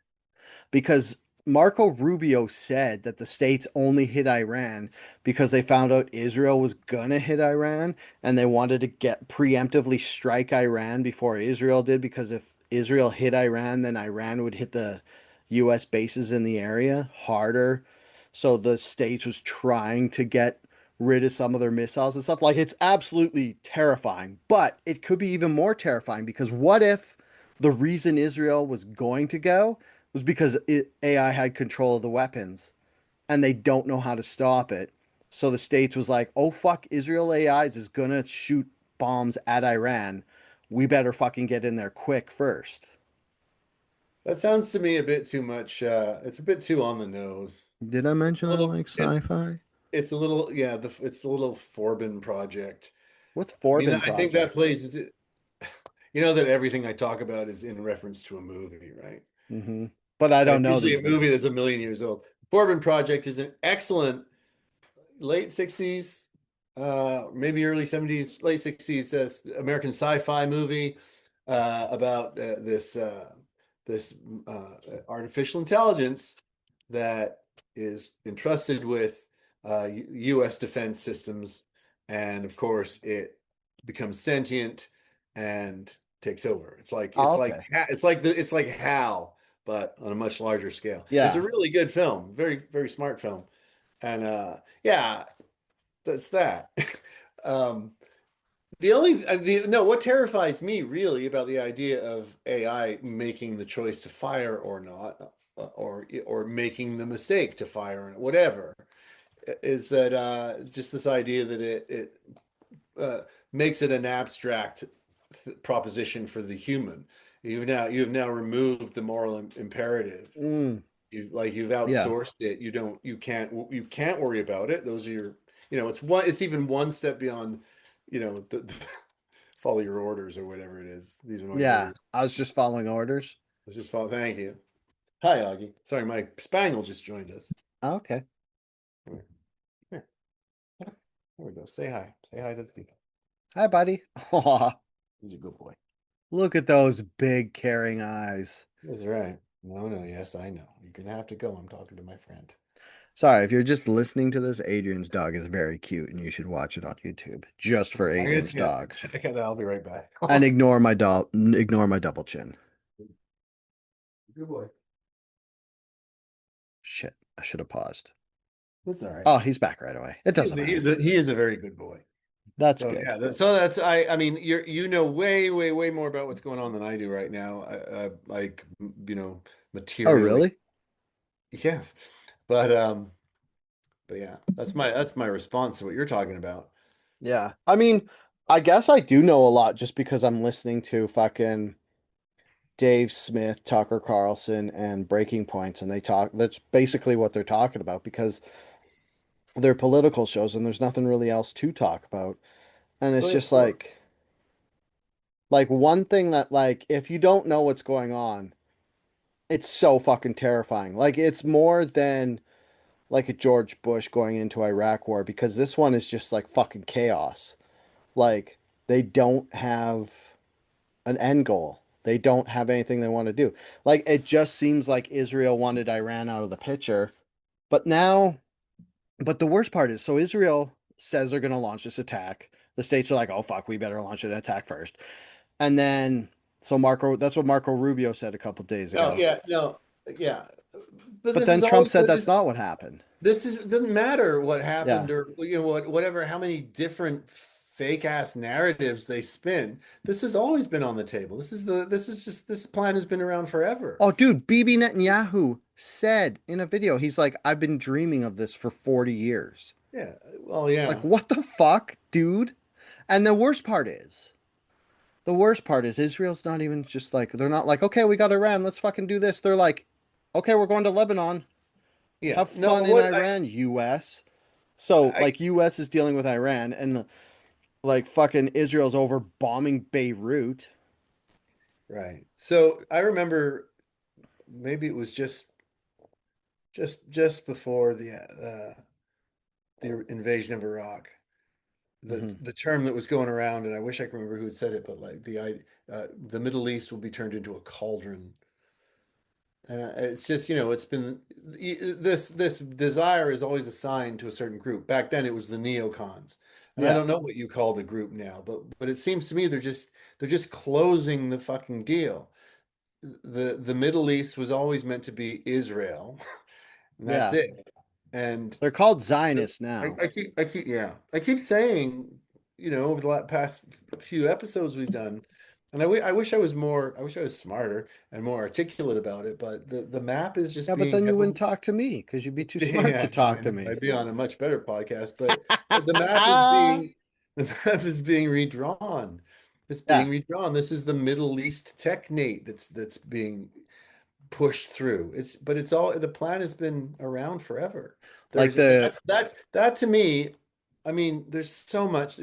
[SPEAKER 2] because Marco Rubio said that the states only hit Iran because they found out Israel was gonna hit Iran and they wanted to get preemptively strike Iran before Israel did, because if Israel hit Iran, then Iran would hit the US bases in the area harder. So the states was trying to get rid of some of their missiles and stuff. Like it's absolutely terrifying, but it could be even more terrifying because what if the reason Israel was going to go was because AI had control of the weapons and they don't know how to stop it. So the States was like, oh fuck, Israel AIs is gonna shoot bombs at Iran. We better fucking get in there quick first.
[SPEAKER 1] That sounds to me a bit too much. It's a bit too on the nose.
[SPEAKER 2] Did I
[SPEAKER 1] A
[SPEAKER 2] mention I
[SPEAKER 1] little,
[SPEAKER 2] like sci-fi?
[SPEAKER 1] it's a little, yeah, it's a little Forbin project.
[SPEAKER 2] What's
[SPEAKER 1] I mean,
[SPEAKER 2] Forbin
[SPEAKER 1] I think that
[SPEAKER 2] Project?
[SPEAKER 1] plays into, you know, that everything I talk about is in reference to a movie, right?
[SPEAKER 2] Hmm. But I don't
[SPEAKER 1] And
[SPEAKER 2] know
[SPEAKER 1] usually
[SPEAKER 2] these
[SPEAKER 1] a movie
[SPEAKER 2] movies.
[SPEAKER 1] that's a million years old. Forbin Project is an excellent late 60s, maybe early 70s, late 60s American sci-fi movie about this artificial intelligence that is entrusted with US defense systems, and of course it becomes sentient and takes over.
[SPEAKER 2] Oh, okay.
[SPEAKER 1] It's like HAL, but on a much larger scale. It's a
[SPEAKER 2] Yeah.
[SPEAKER 1] really good film, very very smart film. And yeah, that's that. Um, the only the no, what terrifies me really about the idea of AI making the choice to fire or not, or making the mistake to fire or whatever, is that just this idea that it uh, makes it an abstract proposition for the human. You've now removed the moral imperative.
[SPEAKER 2] Mm,
[SPEAKER 1] You've
[SPEAKER 2] yeah.
[SPEAKER 1] outsourced it. You can't worry about it. Those are your, it's even one step beyond, follow your orders or whatever it is. These are my
[SPEAKER 2] Yeah.
[SPEAKER 1] orders.
[SPEAKER 2] I was just following orders.
[SPEAKER 1] Let's just follow. Thank you. Hi, Augie. Sorry, my spaniel just joined us.
[SPEAKER 2] Oh, okay.
[SPEAKER 1] Come here. Here. There we go. Say hi. Say hi to the people.
[SPEAKER 2] Hi, buddy. Aw,
[SPEAKER 1] He's a good boy.
[SPEAKER 2] look at those big caring eyes.
[SPEAKER 1] That's right. No, no, yes, I know. You're gonna have to go. I'm talking to my friend.
[SPEAKER 2] Sorry, if you're just listening to this, Adrian's dog is very cute and you should watch it on YouTube just for
[SPEAKER 1] I'm gonna
[SPEAKER 2] Adrian's dog.
[SPEAKER 1] check it out. I'll be right back.
[SPEAKER 2] And ignore my double chin.
[SPEAKER 1] Good boy.
[SPEAKER 2] Shit, I should have paused.
[SPEAKER 1] That's all right.
[SPEAKER 2] Oh, he's back right away. It doesn't matter.
[SPEAKER 1] He is a very good boy.
[SPEAKER 2] That's
[SPEAKER 1] So
[SPEAKER 2] good.
[SPEAKER 1] yeah, so that's I mean you know way way way more about what's going on than I do right now. Like
[SPEAKER 2] Oh,
[SPEAKER 1] materially,
[SPEAKER 2] really?
[SPEAKER 1] yes, but yeah, that's my response to what you're talking about.
[SPEAKER 2] Yeah. I mean, I guess I do know a lot just because I'm listening to fucking Dave Smith, Tucker Carlson, and Breaking Points, and they talk. That's basically what they're talking about because they're political shows and there's nothing really else to talk about. And
[SPEAKER 1] So
[SPEAKER 2] it's
[SPEAKER 1] yeah,
[SPEAKER 2] just like one thing that like if you don't know what's going on, it's so fucking terrifying. Like it's more than like a George Bush going into Iraq war because this one is just like fucking chaos. Like they don't have an end goal. They don't have anything they want to do. Like it just seems like Israel wanted Iran out of the picture. But now, but the worst part is, so Israel says they're going to launch this attack. The states are like, "Oh fuck, we better launch an attack first." And then so that's what Marco Rubio said a couple days
[SPEAKER 1] no,
[SPEAKER 2] ago.
[SPEAKER 1] yeah, no, yeah, but
[SPEAKER 2] But
[SPEAKER 1] this
[SPEAKER 2] then
[SPEAKER 1] is
[SPEAKER 2] Trump
[SPEAKER 1] always
[SPEAKER 2] said that's not what happened.
[SPEAKER 1] this is it doesn't matter what
[SPEAKER 2] Yeah.
[SPEAKER 1] happened or whatever how many different fake ass narratives they spin. This has always been on the table. This plan has been around forever.
[SPEAKER 2] Oh, dude, Bibi Netanyahu said in a video, he's like, I've been dreaming of this for 40 years.
[SPEAKER 1] Yeah, well,
[SPEAKER 2] Like,
[SPEAKER 1] yeah.
[SPEAKER 2] what the fuck, dude? And the worst part is Israel's not even just like, they're not like, okay, we got Iran, let's fucking do this. They're like, okay, we're going to Lebanon.
[SPEAKER 1] Yeah.
[SPEAKER 2] Have
[SPEAKER 1] No,
[SPEAKER 2] fun in Iran, US. So,
[SPEAKER 1] I
[SPEAKER 2] like, US is dealing with Iran, and like, fucking Israel's over bombing Beirut.
[SPEAKER 1] right. So I remember maybe it was just before the invasion of Iraq. The
[SPEAKER 2] Hmm.
[SPEAKER 1] the term that was going around, and I wish I could remember who had said it, but like the Middle East will be turned into a cauldron. And it's just, it's been this desire is always assigned to a certain group. Back then it was the neocons. And I
[SPEAKER 2] Yeah,
[SPEAKER 1] don't know what you call the group now, but it seems to me they're just closing the fucking deal. The Middle East was always meant to be Israel, and that's
[SPEAKER 2] yeah.
[SPEAKER 1] it. And
[SPEAKER 2] They're called Zionists now.
[SPEAKER 1] I keep saying, over the past few episodes we've done, and I wish I was more, I wish I was smarter and more articulate about it, but the map is just
[SPEAKER 2] Yeah, but
[SPEAKER 1] being
[SPEAKER 2] then you wouldn't
[SPEAKER 1] heavily,
[SPEAKER 2] talk to me because you'd be
[SPEAKER 1] it's
[SPEAKER 2] too
[SPEAKER 1] being,
[SPEAKER 2] smart to
[SPEAKER 1] yeah,
[SPEAKER 2] talk to
[SPEAKER 1] I know,
[SPEAKER 2] me.
[SPEAKER 1] I'd be on a much better podcast, but the map is being, the map is being redrawn. It's
[SPEAKER 2] Yeah,
[SPEAKER 1] being redrawn. This is the Middle East technate that's being pushed through. But it's all the plan has been around forever.
[SPEAKER 2] like
[SPEAKER 1] There's
[SPEAKER 2] the
[SPEAKER 1] that to me. I mean, there's so much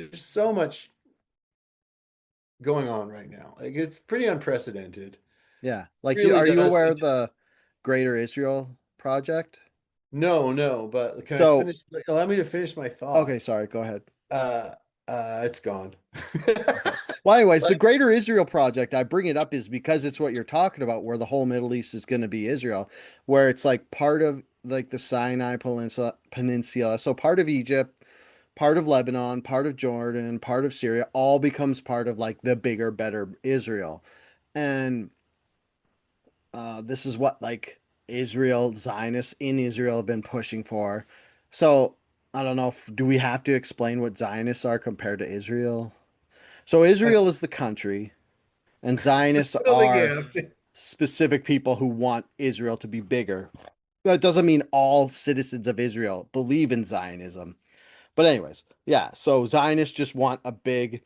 [SPEAKER 1] going on right now. Like it's pretty unprecedented.
[SPEAKER 2] yeah, like you
[SPEAKER 1] Really
[SPEAKER 2] are you
[SPEAKER 1] does.
[SPEAKER 2] aware of the Greater Israel Project?
[SPEAKER 1] No, but can I
[SPEAKER 2] So,
[SPEAKER 1] finish? Allow me to finish my
[SPEAKER 2] okay,
[SPEAKER 1] thought.
[SPEAKER 2] sorry, go ahead.
[SPEAKER 1] Uh, it's gone.
[SPEAKER 2] Okay. Well, anyways, the
[SPEAKER 1] Like,
[SPEAKER 2] Greater Israel Project, I bring it up is because it's what you're talking about, where the whole Middle East is going to be Israel, where it's like part of like the Sinai Peninsula, so part of Egypt, part of Lebanon, part of Jordan, part of Syria, all becomes part of like the bigger, better Israel. And this is what like Israel, Zionists in Israel have been pushing for. So I don't know if do we have to explain what Zionists are compared to Israel? So
[SPEAKER 1] I
[SPEAKER 2] Israel is the country, and Zionists
[SPEAKER 1] don't think you
[SPEAKER 2] are
[SPEAKER 1] have to.
[SPEAKER 2] specific people who want Israel to be bigger. That doesn't mean all citizens of Israel believe in Zionism. But anyways, yeah, so Zionists just want a big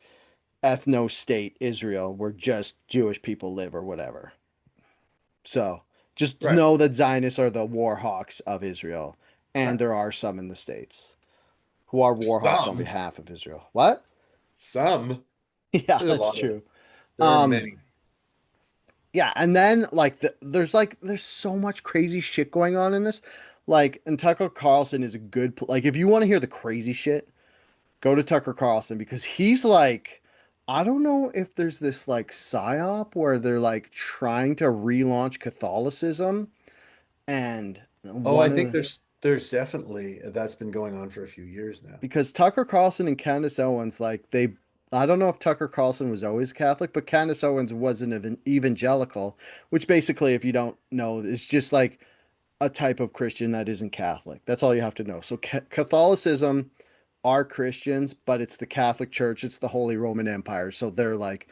[SPEAKER 2] ethno state Israel where just Jewish people live or whatever. So just
[SPEAKER 1] Right.
[SPEAKER 2] know that Zionists are the war hawks of Israel, and
[SPEAKER 1] Right.
[SPEAKER 2] there are some in the States who are war hawks on
[SPEAKER 1] Some.
[SPEAKER 2] behalf of Israel. What?
[SPEAKER 1] Some.
[SPEAKER 2] Yeah,
[SPEAKER 1] There's a
[SPEAKER 2] that's
[SPEAKER 1] lot of.
[SPEAKER 2] true.
[SPEAKER 1] There are
[SPEAKER 2] Um,
[SPEAKER 1] many.
[SPEAKER 2] yeah, and then there's so much crazy shit going on in this. Like, and Tucker Carlson is a like if you want to hear the crazy shit, go to Tucker Carlson because he's like I don't know if there's this like psyop where they're like trying to relaunch Catholicism and
[SPEAKER 1] Oh, I
[SPEAKER 2] one of
[SPEAKER 1] think
[SPEAKER 2] the
[SPEAKER 1] there's definitely that's been going on for a few years now.
[SPEAKER 2] because Tucker Carlson and Candace Owens, like they, I don't know if Tucker Carlson was always Catholic, but Candace Owens was an evangelical, which basically, if you don't know, is just like a type of Christian that isn't Catholic. That's all you have to know. So Catholicism are Christians, but it's the Catholic Church, it's the Holy Roman Empire, so they're like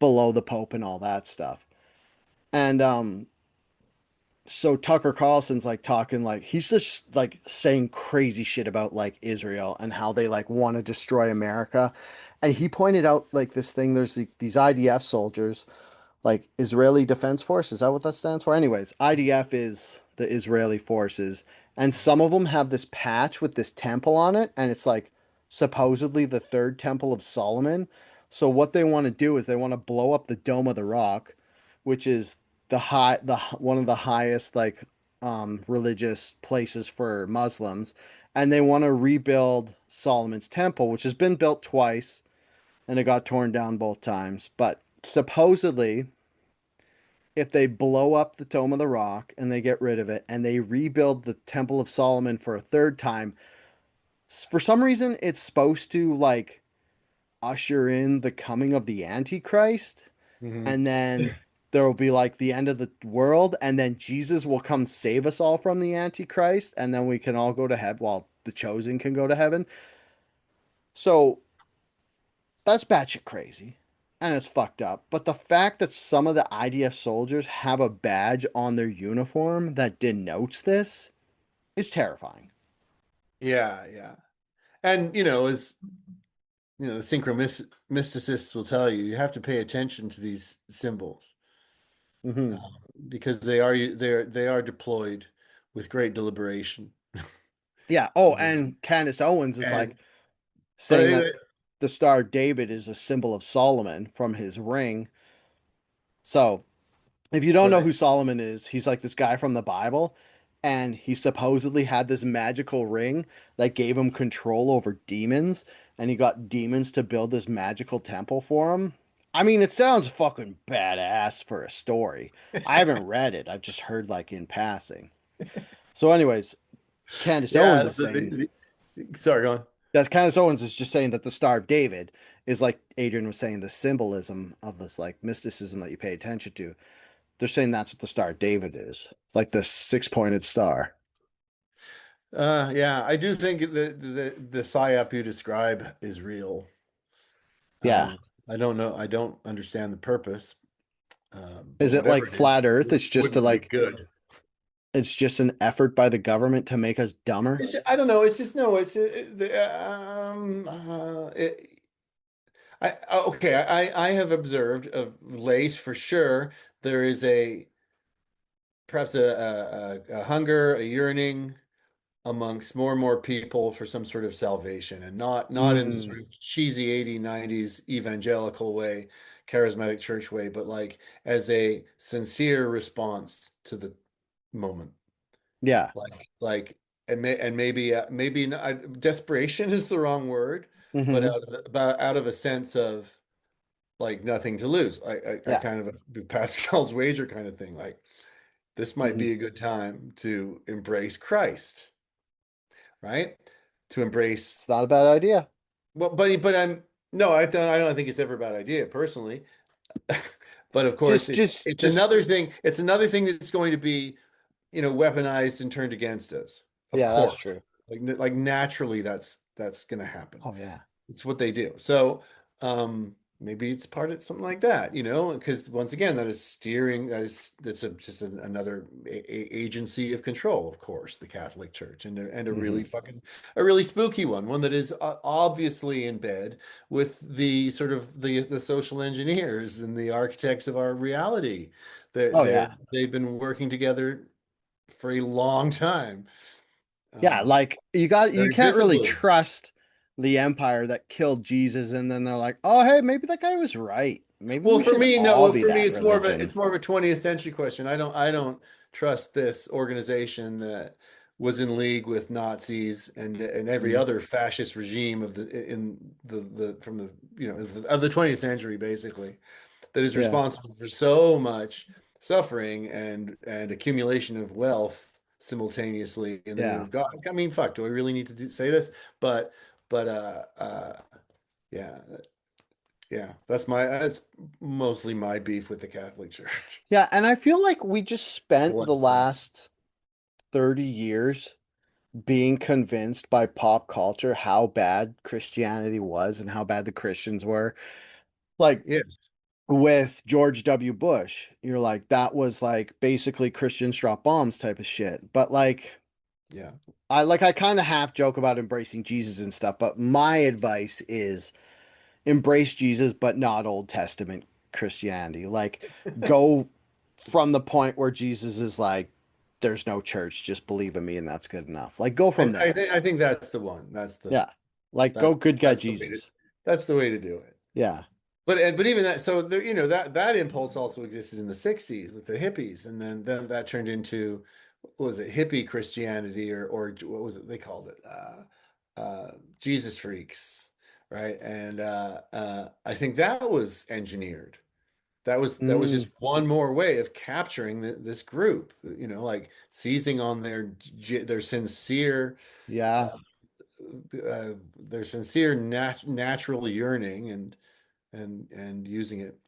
[SPEAKER 2] below the Pope and all that stuff. And so Tucker Carlson's like talking like he's just like saying crazy shit about like Israel and how they like want to destroy America. And he pointed out like this thing there's these IDF soldiers like Israeli Defense Force. Is that what that stands for? Anyways, IDF is the Israeli forces, and some of them have this patch with this temple on it, and it's like supposedly the third temple of Solomon. So what they want to do is they want to blow up the Dome of the Rock, which is the one of the highest like religious places for Muslims, and they want to rebuild Solomon's temple, which has been built twice, and it got torn down both times. But supposedly if they blow up the Dome of the Rock and they get rid of it and they rebuild the Temple of Solomon for a third time, for some reason it's supposed to like usher in the coming of the Antichrist
[SPEAKER 1] Hmm.
[SPEAKER 2] and then there will be like the end of the world and then Jesus will come save us all from the Antichrist and then we can all go to heaven. Well, the chosen can go to heaven. So that's batshit crazy and it's fucked up. But the fact that some of the IDF soldiers have a badge on their uniform that denotes this is terrifying.
[SPEAKER 1] Yeah, yeah. And as the mysticists will tell you, you have to pay attention to these symbols
[SPEAKER 2] Hmm.
[SPEAKER 1] uh, because they are deployed with great deliberation.
[SPEAKER 2] Yeah. Oh,
[SPEAKER 1] Um,
[SPEAKER 2] and Candace Owens is
[SPEAKER 1] and
[SPEAKER 2] like
[SPEAKER 1] but I
[SPEAKER 2] saying
[SPEAKER 1] think
[SPEAKER 2] that
[SPEAKER 1] that,
[SPEAKER 2] the Star of David is a symbol of Solomon from his ring. So if you don't know
[SPEAKER 1] right.
[SPEAKER 2] who Solomon is, he's like this guy from the Bible, and he supposedly had this magical ring that gave him control over demons, and he got demons to build this magical temple for him. I mean, it sounds fucking badass for a story. I haven't read it, I've just heard like in passing. So, anyways, Candace Owens
[SPEAKER 1] Yeah.
[SPEAKER 2] is saying
[SPEAKER 1] Sorry, go on.
[SPEAKER 2] that Candace Owens is just saying that the Star of David is like Adrian was saying, the symbolism of this like mysticism that you pay attention to. They're saying that's what the Star of David is. It's like the six-pointed star.
[SPEAKER 1] Yeah, I do think the psyop you describe is real.
[SPEAKER 2] Yeah.
[SPEAKER 1] Um, I don't know. I don't understand the purpose, but
[SPEAKER 2] Is it
[SPEAKER 1] whatever
[SPEAKER 2] like
[SPEAKER 1] it is,
[SPEAKER 2] flat Earth? It's just to
[SPEAKER 1] wouldn't be
[SPEAKER 2] like,
[SPEAKER 1] good.
[SPEAKER 2] it's just an effort by the government to make us dumber.
[SPEAKER 1] I don't know. It's just no. Okay. I have observed of late for sure there is a perhaps a hunger, a yearning amongst more and more people for some sort of salvation, and not in the
[SPEAKER 2] Mm,
[SPEAKER 1] sort of cheesy 80s, 90s evangelical way, charismatic church way, but like as a sincere response to the moment.
[SPEAKER 2] yeah.
[SPEAKER 1] And maybe not, desperation is the wrong word, but
[SPEAKER 2] Hmm.
[SPEAKER 1] out of a sense of like nothing to lose. I
[SPEAKER 2] Yeah.
[SPEAKER 1] kind of do Pascal's wager kind of thing. Like this might
[SPEAKER 2] Hmm.
[SPEAKER 1] be a good time to embrace Christ, right? To embrace
[SPEAKER 2] It's not a bad idea.
[SPEAKER 1] well, but I'm no, I don't think it's ever a bad idea personally. But of course,
[SPEAKER 2] Just, just,
[SPEAKER 1] it's
[SPEAKER 2] just,
[SPEAKER 1] another thing. It's another thing that's going to be, weaponized and turned against us. Of
[SPEAKER 2] yeah, that's
[SPEAKER 1] course,
[SPEAKER 2] true.
[SPEAKER 1] like naturally, that's going to happen.
[SPEAKER 2] Oh, yeah.
[SPEAKER 1] It's what they do. So, maybe it's part of something like that, because once again, that is steering, just another agency of control, of course, the Catholic Church, and a really
[SPEAKER 2] Hmm.
[SPEAKER 1] fucking a really spooky one that is obviously in bed with the sort of the social engineers and the architects of our reality.
[SPEAKER 2] Oh, yeah.
[SPEAKER 1] They've been working together for a long time,
[SPEAKER 2] Yeah.
[SPEAKER 1] um,
[SPEAKER 2] Like you
[SPEAKER 1] very
[SPEAKER 2] can't really
[SPEAKER 1] visibly.
[SPEAKER 2] trust the empire that killed Jesus. And then they're like, oh, hey, maybe that guy was right. Maybe
[SPEAKER 1] Well,
[SPEAKER 2] we
[SPEAKER 1] for
[SPEAKER 2] should
[SPEAKER 1] me,
[SPEAKER 2] all
[SPEAKER 1] no.
[SPEAKER 2] be
[SPEAKER 1] For me,
[SPEAKER 2] that
[SPEAKER 1] it's more of a
[SPEAKER 2] religion.
[SPEAKER 1] 20th century question. I don't trust this organization that was in league with Nazis and every
[SPEAKER 2] Mm.
[SPEAKER 1] other fascist regime of the from the of the 20th century, basically, that is
[SPEAKER 2] Yeah.
[SPEAKER 1] responsible for so much suffering and accumulation of wealth simultaneously in the name
[SPEAKER 2] Yeah.
[SPEAKER 1] of God. I mean, fuck, do I really need to say this? But yeah. Yeah, that's mostly my beef with the Catholic Church.
[SPEAKER 2] Yeah. And I feel like we just spent the
[SPEAKER 1] Was then.
[SPEAKER 2] last 30 years being convinced by pop culture how bad Christianity was and how bad the Christians were. Like
[SPEAKER 1] Yes.
[SPEAKER 2] with George W. Bush, you're like, that was like basically Christians drop bombs type of shit. But like,
[SPEAKER 1] Yeah.
[SPEAKER 2] I kind of half joke about embracing Jesus and stuff, but my advice is embrace Jesus, but not Old Testament Christianity. Like, go from the point where Jesus is like, there's no church, just believe in me, and that's good enough. Like, go from there.
[SPEAKER 1] I think that's the one.
[SPEAKER 2] Yeah. Like, go
[SPEAKER 1] That
[SPEAKER 2] good guy
[SPEAKER 1] that's the way to
[SPEAKER 2] Jesus.
[SPEAKER 1] that's the way to do it.
[SPEAKER 2] Yeah.
[SPEAKER 1] But even that, so there, that impulse also existed in the 60s with the hippies, and then that turned into, what was it, hippie Christianity, or what was it they called it, Jesus freaks, right? And I think that was engineered. That was
[SPEAKER 2] Mm,
[SPEAKER 1] just one more way of capturing this group, like seizing on their sincere,
[SPEAKER 2] yeah.
[SPEAKER 1] uh, natural yearning, and using it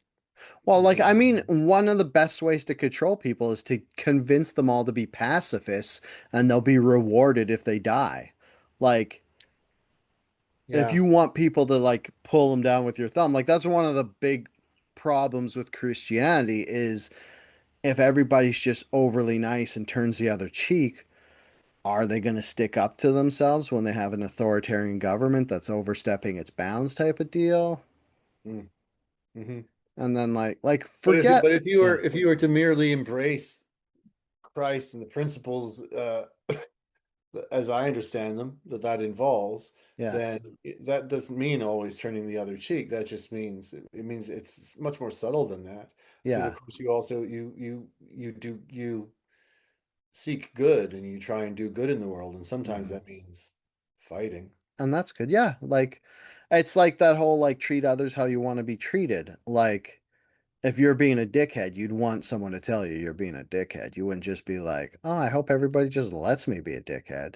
[SPEAKER 2] Well,
[SPEAKER 1] using
[SPEAKER 2] like,
[SPEAKER 1] it.
[SPEAKER 2] I mean, one of the best ways to control people is to convince them all to be pacifists and they'll be rewarded if they die. Like, if
[SPEAKER 1] Yeah.
[SPEAKER 2] you want people to like pull them down with your thumb, like that's one of the big problems with Christianity is if everybody's just overly nice and turns the other cheek, are they going to stick up to themselves when they have an authoritarian government that's overstepping its bounds type of deal?
[SPEAKER 1] Mm-hmm.
[SPEAKER 2] And then like
[SPEAKER 1] But if
[SPEAKER 2] forget,
[SPEAKER 1] but if you
[SPEAKER 2] yeah,
[SPEAKER 1] were if you were to merely embrace Christ and the principles, as I understand them, that involves,
[SPEAKER 2] yeah,
[SPEAKER 1] then that doesn't mean always turning the other cheek. That just means it means it's much more subtle than that. Because of
[SPEAKER 2] yeah.
[SPEAKER 1] course you also you seek good and you try and do good in the world, and sometimes
[SPEAKER 2] Mhm.
[SPEAKER 1] that means fighting.
[SPEAKER 2] And that's good. Yeah, like it's like that whole like treat others how you want to be treated. Like if you're being a dickhead, you'd want someone to tell you you're being a dickhead. You wouldn't just be like, "Oh, I hope everybody just lets me be a dickhead."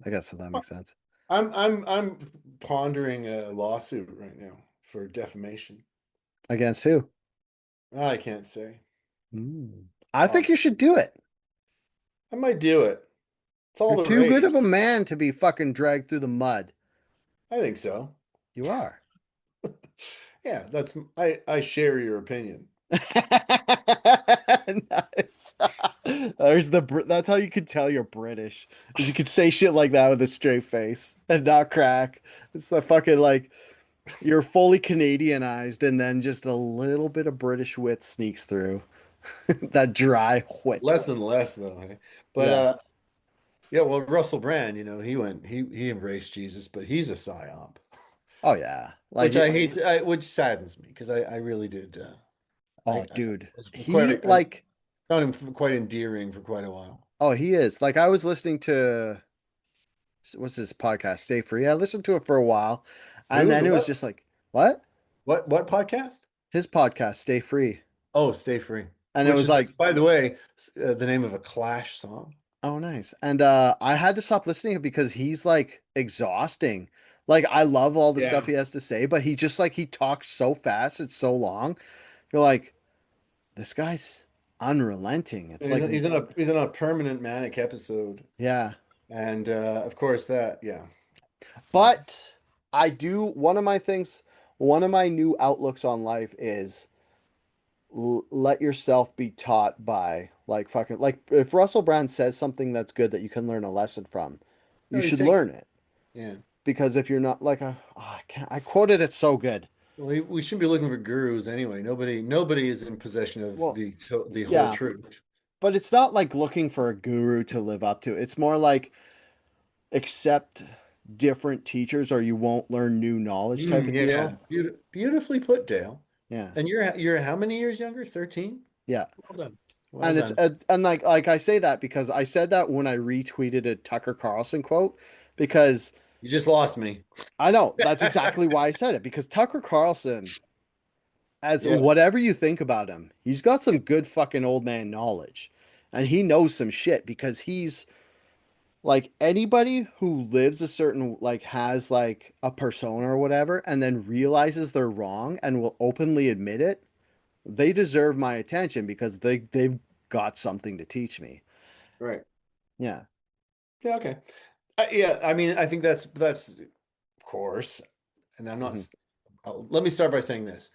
[SPEAKER 2] I guess if that makes sense.
[SPEAKER 1] I'm pondering a lawsuit right now for defamation.
[SPEAKER 2] Against who?
[SPEAKER 1] I can't say.
[SPEAKER 2] I think you should do it.
[SPEAKER 1] I might do it. It's all
[SPEAKER 2] You're
[SPEAKER 1] the
[SPEAKER 2] too good
[SPEAKER 1] rage.
[SPEAKER 2] of a man to be fucking dragged through the mud.
[SPEAKER 1] I think so.
[SPEAKER 2] You are.
[SPEAKER 1] Yeah, I share your opinion.
[SPEAKER 2] Nice. That's how you could tell you're British. Is you could say shit like that with a straight face and not crack. It's the fucking like you're fully Canadianized and then just a little bit of British wit sneaks through. That dry wit.
[SPEAKER 1] Less and less though, hey? But
[SPEAKER 2] Yeah.
[SPEAKER 1] yeah, well, Russell Brand, he embraced Jesus, but he's a psyop,
[SPEAKER 2] Oh yeah. Like
[SPEAKER 1] which I hate, which saddens me because I really did.
[SPEAKER 2] oh
[SPEAKER 1] I
[SPEAKER 2] dude.
[SPEAKER 1] was
[SPEAKER 2] He
[SPEAKER 1] I
[SPEAKER 2] like
[SPEAKER 1] found him quite endearing for quite a while.
[SPEAKER 2] oh he is. Like I was listening to what's this podcast? Stay Free. I listened to it for a while, and
[SPEAKER 1] Who?
[SPEAKER 2] then
[SPEAKER 1] The
[SPEAKER 2] it was
[SPEAKER 1] what?
[SPEAKER 2] just like, what?
[SPEAKER 1] What podcast?
[SPEAKER 2] His podcast, Stay Free.
[SPEAKER 1] Oh, Stay Free,
[SPEAKER 2] And it
[SPEAKER 1] which
[SPEAKER 2] was
[SPEAKER 1] is,
[SPEAKER 2] like,
[SPEAKER 1] by the way, the name of a Clash song.
[SPEAKER 2] oh nice. And I had to stop listening because he's like exhausting. Like I love all the stuff
[SPEAKER 1] Yeah.
[SPEAKER 2] he has to say, but he just like he talks so fast, it's so long. You're like, this guy's unrelenting. It's like
[SPEAKER 1] He's on a permanent manic episode,
[SPEAKER 2] yeah.
[SPEAKER 1] and of course that yeah.
[SPEAKER 2] But I do one of my new outlooks on life is let yourself be taught by like fucking like if Russell Brand says something that's good that you can learn a lesson from, you
[SPEAKER 1] No, you
[SPEAKER 2] should
[SPEAKER 1] take
[SPEAKER 2] learn it
[SPEAKER 1] yeah.
[SPEAKER 2] because if you're not like I can't I quoted it so good.
[SPEAKER 1] Well, we shouldn't be looking for gurus anyway. Nobody is in possession of
[SPEAKER 2] Well,
[SPEAKER 1] the whole
[SPEAKER 2] yeah,
[SPEAKER 1] truth.
[SPEAKER 2] but it's not like looking for a guru to live up to. It's more like accept different teachers or you won't learn new knowledge type of
[SPEAKER 1] Yeah,
[SPEAKER 2] deal.
[SPEAKER 1] beautifully put, Dale.
[SPEAKER 2] Yeah.
[SPEAKER 1] And you're how many years younger? 13?
[SPEAKER 2] Yeah.
[SPEAKER 1] Well done. Well
[SPEAKER 2] And it's
[SPEAKER 1] done.
[SPEAKER 2] and like I say that because I said that when I retweeted a Tucker Carlson quote because
[SPEAKER 1] You just lost me.
[SPEAKER 2] I know that's exactly why I said it because Tucker Carlson, as
[SPEAKER 1] Yeah.
[SPEAKER 2] whatever you think about him, he's got some good fucking old man knowledge. And he knows some shit because he's like anybody who lives a certain like has like a persona or whatever and then realizes they're wrong and will openly admit it, they deserve my attention because they've got something to teach me.
[SPEAKER 1] Right.
[SPEAKER 2] Yeah.
[SPEAKER 1] Yeah, okay. Yeah, I mean, I think that's of course, and I'm not
[SPEAKER 2] Mhm.
[SPEAKER 1] let me start by saying this.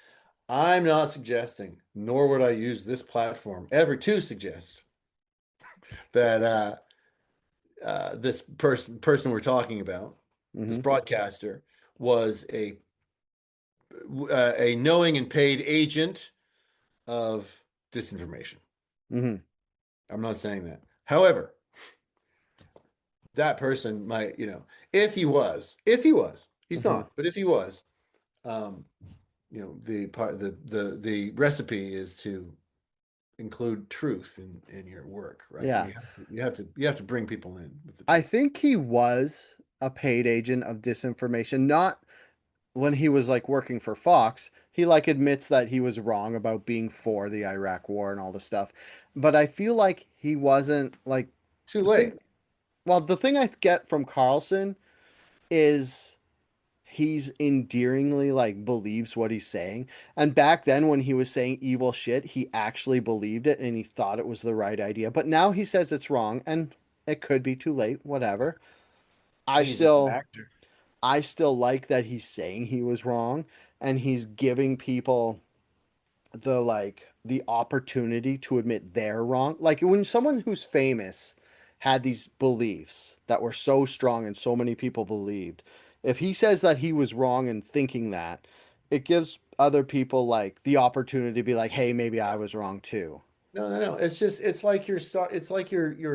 [SPEAKER 1] I'm not suggesting, nor would I use this platform ever to suggest that this person we're talking about, this
[SPEAKER 2] Mhm.
[SPEAKER 1] broadcaster, was a knowing and paid agent of disinformation.
[SPEAKER 2] Mhm.
[SPEAKER 1] I'm not saying that. However, that person might, if he was, he's
[SPEAKER 2] Mhm.
[SPEAKER 1] not, but if he was, um, the recipe is to include truth in your work, right?
[SPEAKER 2] Yeah.
[SPEAKER 1] You have to bring people in with the
[SPEAKER 2] I
[SPEAKER 1] truth.
[SPEAKER 2] think he was a paid agent of disinformation, not when he was like working for Fox. He like admits that he was wrong about being for the Iraq war and all this stuff. But I feel like he wasn't like
[SPEAKER 1] Too
[SPEAKER 2] the thing
[SPEAKER 1] late.
[SPEAKER 2] well, the thing I get from Carlson is he's endearingly like believes what he's saying. And back then when he was saying evil shit, he actually believed it and he thought it was the right idea. But now he says it's wrong and it could be too late, whatever.
[SPEAKER 1] I
[SPEAKER 2] I
[SPEAKER 1] think he's just an
[SPEAKER 2] still
[SPEAKER 1] actor.
[SPEAKER 2] I still like that he's saying he was wrong and he's giving people the opportunity to admit they're wrong. Like when someone who's famous had these beliefs that were so strong and so many people believed, if he says that he was wrong in thinking that, it gives other people like the opportunity to be like, "Hey, maybe I was wrong too."
[SPEAKER 1] No. It's like your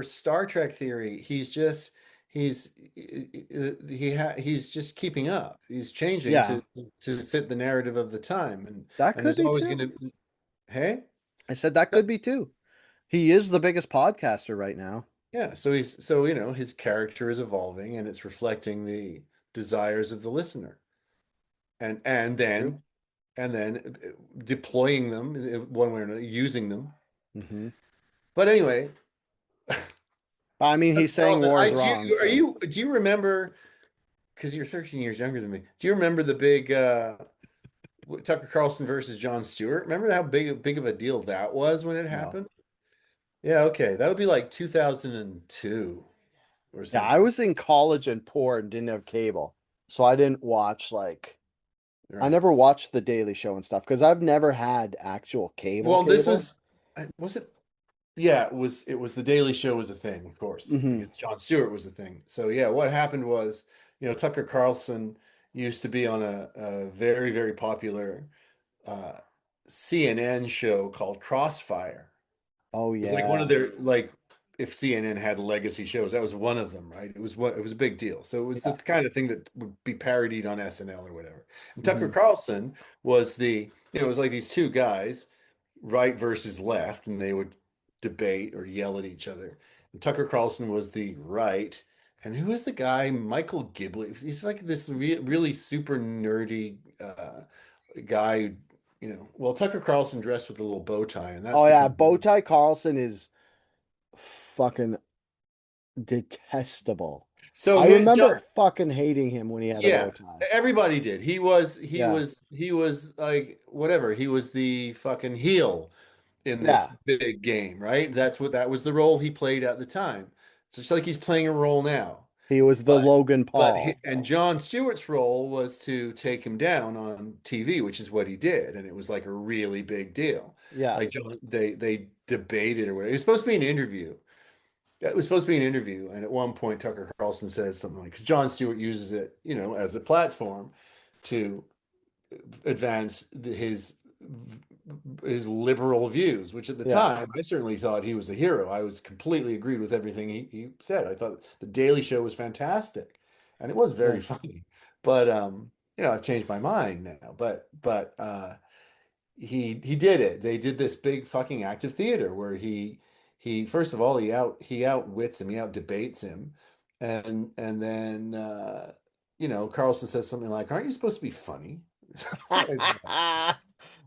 [SPEAKER 1] Star Trek theory. He's he's just keeping up. He's changing
[SPEAKER 2] Yeah,
[SPEAKER 1] to fit the narrative of the time,
[SPEAKER 2] that
[SPEAKER 1] and
[SPEAKER 2] could
[SPEAKER 1] there's
[SPEAKER 2] be
[SPEAKER 1] always
[SPEAKER 2] too.
[SPEAKER 1] going to hey.
[SPEAKER 2] I said that could be too. He is the biggest podcaster right now.
[SPEAKER 1] Yeah, his character is evolving and it's reflecting the desires of the listener. And and
[SPEAKER 2] True.
[SPEAKER 1] then and then deploying them one way or another, using them.
[SPEAKER 2] Hmm.
[SPEAKER 1] But anyway,
[SPEAKER 2] I mean, he's saying
[SPEAKER 1] Carlson,
[SPEAKER 2] war is wrong, so
[SPEAKER 1] do you remember, because you're 13 years younger than me, do you remember the big Tucker Carlson versus Jon Stewart? Remember how big of a deal that was when it
[SPEAKER 2] no.
[SPEAKER 1] happened? Yeah, okay. That would be like 2002 or
[SPEAKER 2] Yeah, I
[SPEAKER 1] something.
[SPEAKER 2] was in college and poor and didn't have cable. So I didn't watch I
[SPEAKER 1] Right.
[SPEAKER 2] never watched The Daily Show and stuff because I've never had actual cable
[SPEAKER 1] Well, this
[SPEAKER 2] cable.
[SPEAKER 1] was it yeah, it was the Daily Show was a thing, of course,
[SPEAKER 2] Hmm.
[SPEAKER 1] because Jon Stewart was a thing. So yeah, what happened was, Tucker Carlson used to be on a very, very popular uh, CNN show called Crossfire.
[SPEAKER 2] Oh
[SPEAKER 1] It was like one of
[SPEAKER 2] yeah.
[SPEAKER 1] their like if CNN had legacy shows, that was one of them, right? It was a big deal. So it was the
[SPEAKER 2] Yeah.
[SPEAKER 1] kind of thing that would be parodied on SNL or whatever. And Tucker
[SPEAKER 2] Hmm.
[SPEAKER 1] Carlson was it was like these two guys, right versus left, and they would debate or yell at each other. And Tucker Carlson was the right. And who is the guy? Michael Gibley. He's like this really super nerdy guy. Well, Tucker Carlson dressed with a little bow tie, and
[SPEAKER 2] Oh
[SPEAKER 1] that
[SPEAKER 2] yeah,
[SPEAKER 1] became
[SPEAKER 2] Bowtie Carlson is fucking detestable.
[SPEAKER 1] so.
[SPEAKER 2] I
[SPEAKER 1] John,
[SPEAKER 2] remember fucking hating him when he had a bow
[SPEAKER 1] yeah,
[SPEAKER 2] tie.
[SPEAKER 1] everybody did.
[SPEAKER 2] Yeah.
[SPEAKER 1] He was like whatever. He was the fucking heel in this
[SPEAKER 2] Yeah.
[SPEAKER 1] big game, right? That was the role he played at the time. It's just like he's playing a role now.
[SPEAKER 2] He was the
[SPEAKER 1] But
[SPEAKER 2] Logan Paul.
[SPEAKER 1] and Jon Stewart's role was to take him down on TV, which is what he did, and it was like a really big deal.
[SPEAKER 2] Yeah.
[SPEAKER 1] Like they debated or whatever. It was supposed to be an interview. It was supposed to be an interview, and at one point Tucker Carlson says something like, because Jon Stewart uses it, as a platform to advance his liberal views, which at the
[SPEAKER 2] Yeah.
[SPEAKER 1] time I certainly thought he was a hero. I was completely agreed with everything he said. I thought the Daily Show was fantastic, and it was very
[SPEAKER 2] Yeah.
[SPEAKER 1] funny. But I've changed my mind now. But he did it. They did this big fucking act of theater where he first of all he outwits him, he out debates him, and then Carlson says something like, "Aren't you supposed to be funny?"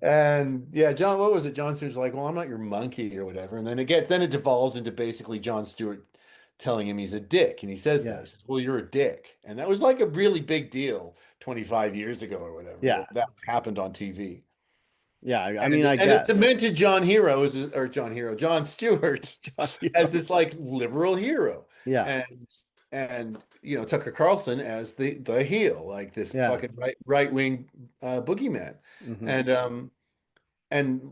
[SPEAKER 1] And yeah, John, what was it? Jon Stewart's like, "Well, I'm not your monkey or whatever." And then it devolves into basically Jon Stewart telling him he's a dick, and he says that.
[SPEAKER 2] Yeah.
[SPEAKER 1] He says, "Well, you're a dick," and that was like a really big deal 25 years ago or whatever
[SPEAKER 2] Yeah.
[SPEAKER 1] that happened on TV.
[SPEAKER 2] Yeah. I mean,
[SPEAKER 1] And
[SPEAKER 2] I
[SPEAKER 1] and it
[SPEAKER 2] guess.
[SPEAKER 1] cemented John Stewart
[SPEAKER 2] John
[SPEAKER 1] as
[SPEAKER 2] Hero.
[SPEAKER 1] this like liberal hero.
[SPEAKER 2] Yeah.
[SPEAKER 1] And Tucker Carlson as the heel, like this
[SPEAKER 2] Yeah.
[SPEAKER 1] fucking right wing boogeyman.
[SPEAKER 2] Hmm.
[SPEAKER 1] And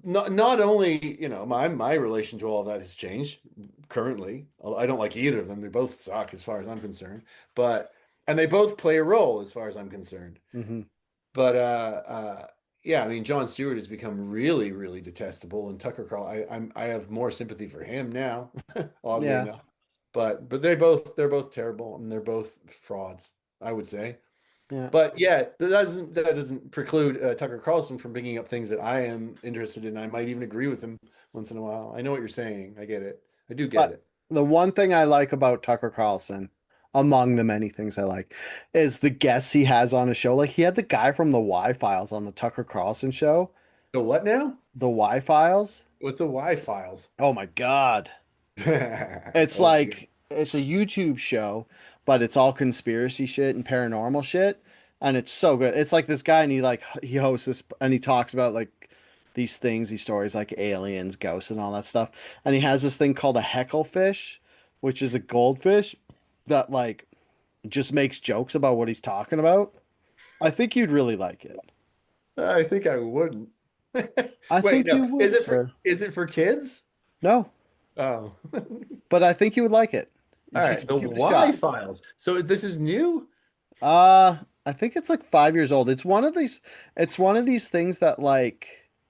[SPEAKER 1] not only my relation to all that has changed currently. I don't like either of them. They both suck as far as I'm concerned. But and they both play a role as far as I'm concerned.
[SPEAKER 2] Hmm.
[SPEAKER 1] But yeah, I mean, Jon Stewart has become really, really detestable, and Tucker Carl, I have more sympathy for him now, oddly
[SPEAKER 2] Yeah.
[SPEAKER 1] enough. But they're both terrible, and they're both frauds, I would say.
[SPEAKER 2] Yeah.
[SPEAKER 1] But yeah, that doesn't preclude Tucker Carlson from bringing up things that I am interested in. I might even agree with him once in a while. I know what you're saying. I get it. I do get
[SPEAKER 2] But
[SPEAKER 1] it.
[SPEAKER 2] the one thing I like about Tucker Carlson, among the many things I like, is the guests he has on his show. Like he had the guy from the Y Files on the Tucker Carlson show.
[SPEAKER 1] So what now?
[SPEAKER 2] The Y Files.
[SPEAKER 1] What's the Y files?
[SPEAKER 2] Oh my God. It's
[SPEAKER 1] Okay.
[SPEAKER 2] like it's a YouTube show, but it's all conspiracy shit and paranormal shit, and it's so good. It's like this guy and he hosts this and he talks about like these things, these stories like aliens, ghosts, and all that stuff. And he has this thing called a heckle fish, which is a goldfish that like just makes jokes about what he's talking about. I think you'd really like it.
[SPEAKER 1] I think I wouldn't.
[SPEAKER 2] I
[SPEAKER 1] Wait,
[SPEAKER 2] think
[SPEAKER 1] no.
[SPEAKER 2] you would, sir.
[SPEAKER 1] Is it for kids?
[SPEAKER 2] No,
[SPEAKER 1] Oh.
[SPEAKER 2] but I think you would like it.
[SPEAKER 1] All
[SPEAKER 2] Just
[SPEAKER 1] right. The
[SPEAKER 2] give it a
[SPEAKER 1] Y
[SPEAKER 2] shot.
[SPEAKER 1] files. So this is new?
[SPEAKER 2] I think it's like 5 years old. It's one of these things that like,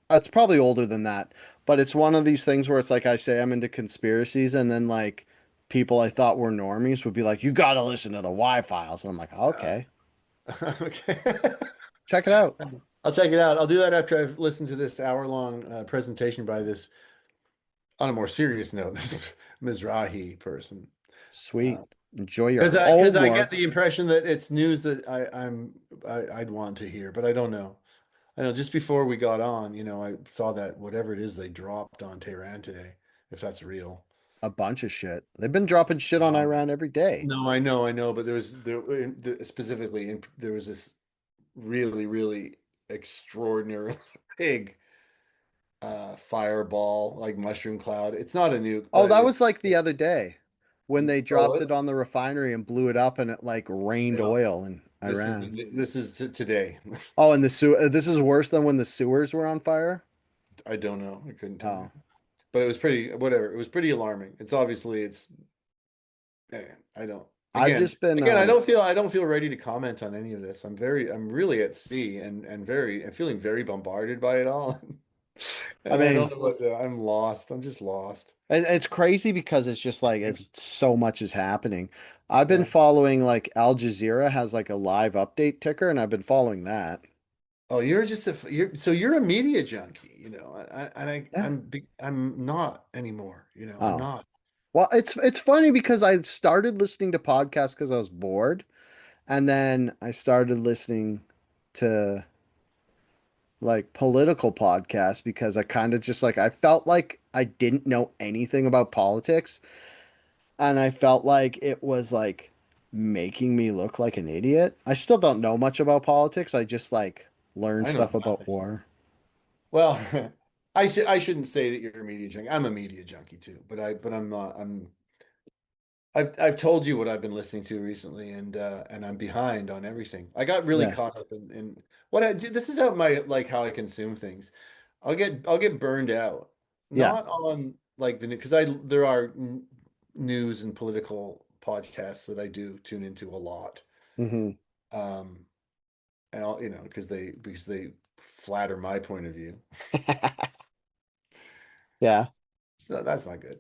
[SPEAKER 2] it's probably older than that, but it's one of these things where it's like I say I'm into conspiracies, and then like people I thought were normies would be like, you gotta listen to the Y Files. And I'm like,
[SPEAKER 1] Uh,
[SPEAKER 2] okay,
[SPEAKER 1] okay.
[SPEAKER 2] check it out.
[SPEAKER 1] I'll check it out. I'll do that after I've listened to this hour-long presentation by this, on a more serious note, this Mizrahi person.
[SPEAKER 2] Sweet. Enjoy your
[SPEAKER 1] Because I get
[SPEAKER 2] homework.
[SPEAKER 1] the impression that it's news that I'd want to hear, but I don't know. I know just before we got on, I saw that whatever it is they dropped on Tehran today, if that's real.
[SPEAKER 2] A bunch of shit. They've been dropping shit on
[SPEAKER 1] Um,
[SPEAKER 2] Iran every day.
[SPEAKER 1] no, I know, but specifically, there was this really, really extraordinary pig. fireball, like mushroom cloud. It's not a nuke,
[SPEAKER 2] Oh,
[SPEAKER 1] but
[SPEAKER 2] that
[SPEAKER 1] it's
[SPEAKER 2] was like the other day when they
[SPEAKER 1] oh,
[SPEAKER 2] dropped it on the refinery and blew it up and it like rained
[SPEAKER 1] no.
[SPEAKER 2] oil in
[SPEAKER 1] This is
[SPEAKER 2] Iran.
[SPEAKER 1] today.
[SPEAKER 2] Oh, and the sewer. This is worse than when the sewers were on fire.
[SPEAKER 1] I don't know. I couldn't tell you.
[SPEAKER 2] Oh,
[SPEAKER 1] But it was pretty, whatever. It was pretty alarming. It's obviously it's I don't
[SPEAKER 2] I've
[SPEAKER 1] again,
[SPEAKER 2] just been
[SPEAKER 1] I don't feel ready to comment on any of this. I'm really at sea and very I'm feeling very bombarded by it all.
[SPEAKER 2] I
[SPEAKER 1] And I don't
[SPEAKER 2] mean,
[SPEAKER 1] know what to, I'm lost. I'm just lost.
[SPEAKER 2] it's crazy because it's just like it's so much is happening. I've been
[SPEAKER 1] Yeah.
[SPEAKER 2] following like Al Jazeera has like a live update ticker, and I've been following that.
[SPEAKER 1] Oh, you're just you're a media junkie, you know.
[SPEAKER 2] Yeah.
[SPEAKER 1] I'm not anymore, you know. I'm
[SPEAKER 2] Oh.
[SPEAKER 1] not.
[SPEAKER 2] Well, it's funny because I started listening to podcasts because I was bored, and then I started listening to like political podcasts because I kind of just like I felt like I didn't know anything about politics, and I felt like it was like making me look like an idiot. I still don't know much about politics. I just like learned
[SPEAKER 1] I know
[SPEAKER 2] stuff about
[SPEAKER 1] nothing.
[SPEAKER 2] war.
[SPEAKER 1] Well, I shouldn't say that you're a media junkie. I'm a media junkie too, but I'm not. I've told you what I've been listening to recently, and I'm behind on everything. I got really
[SPEAKER 2] Yeah.
[SPEAKER 1] caught up in what I do. This is how my like how I consume things. I'll get burned out,
[SPEAKER 2] Yeah.
[SPEAKER 1] not on like the because I there are news and political podcasts that I do tune into a lot.
[SPEAKER 2] Hmm.
[SPEAKER 1] Um, and I'll because they flatter my point of view.
[SPEAKER 2] Yeah.
[SPEAKER 1] So that's not good.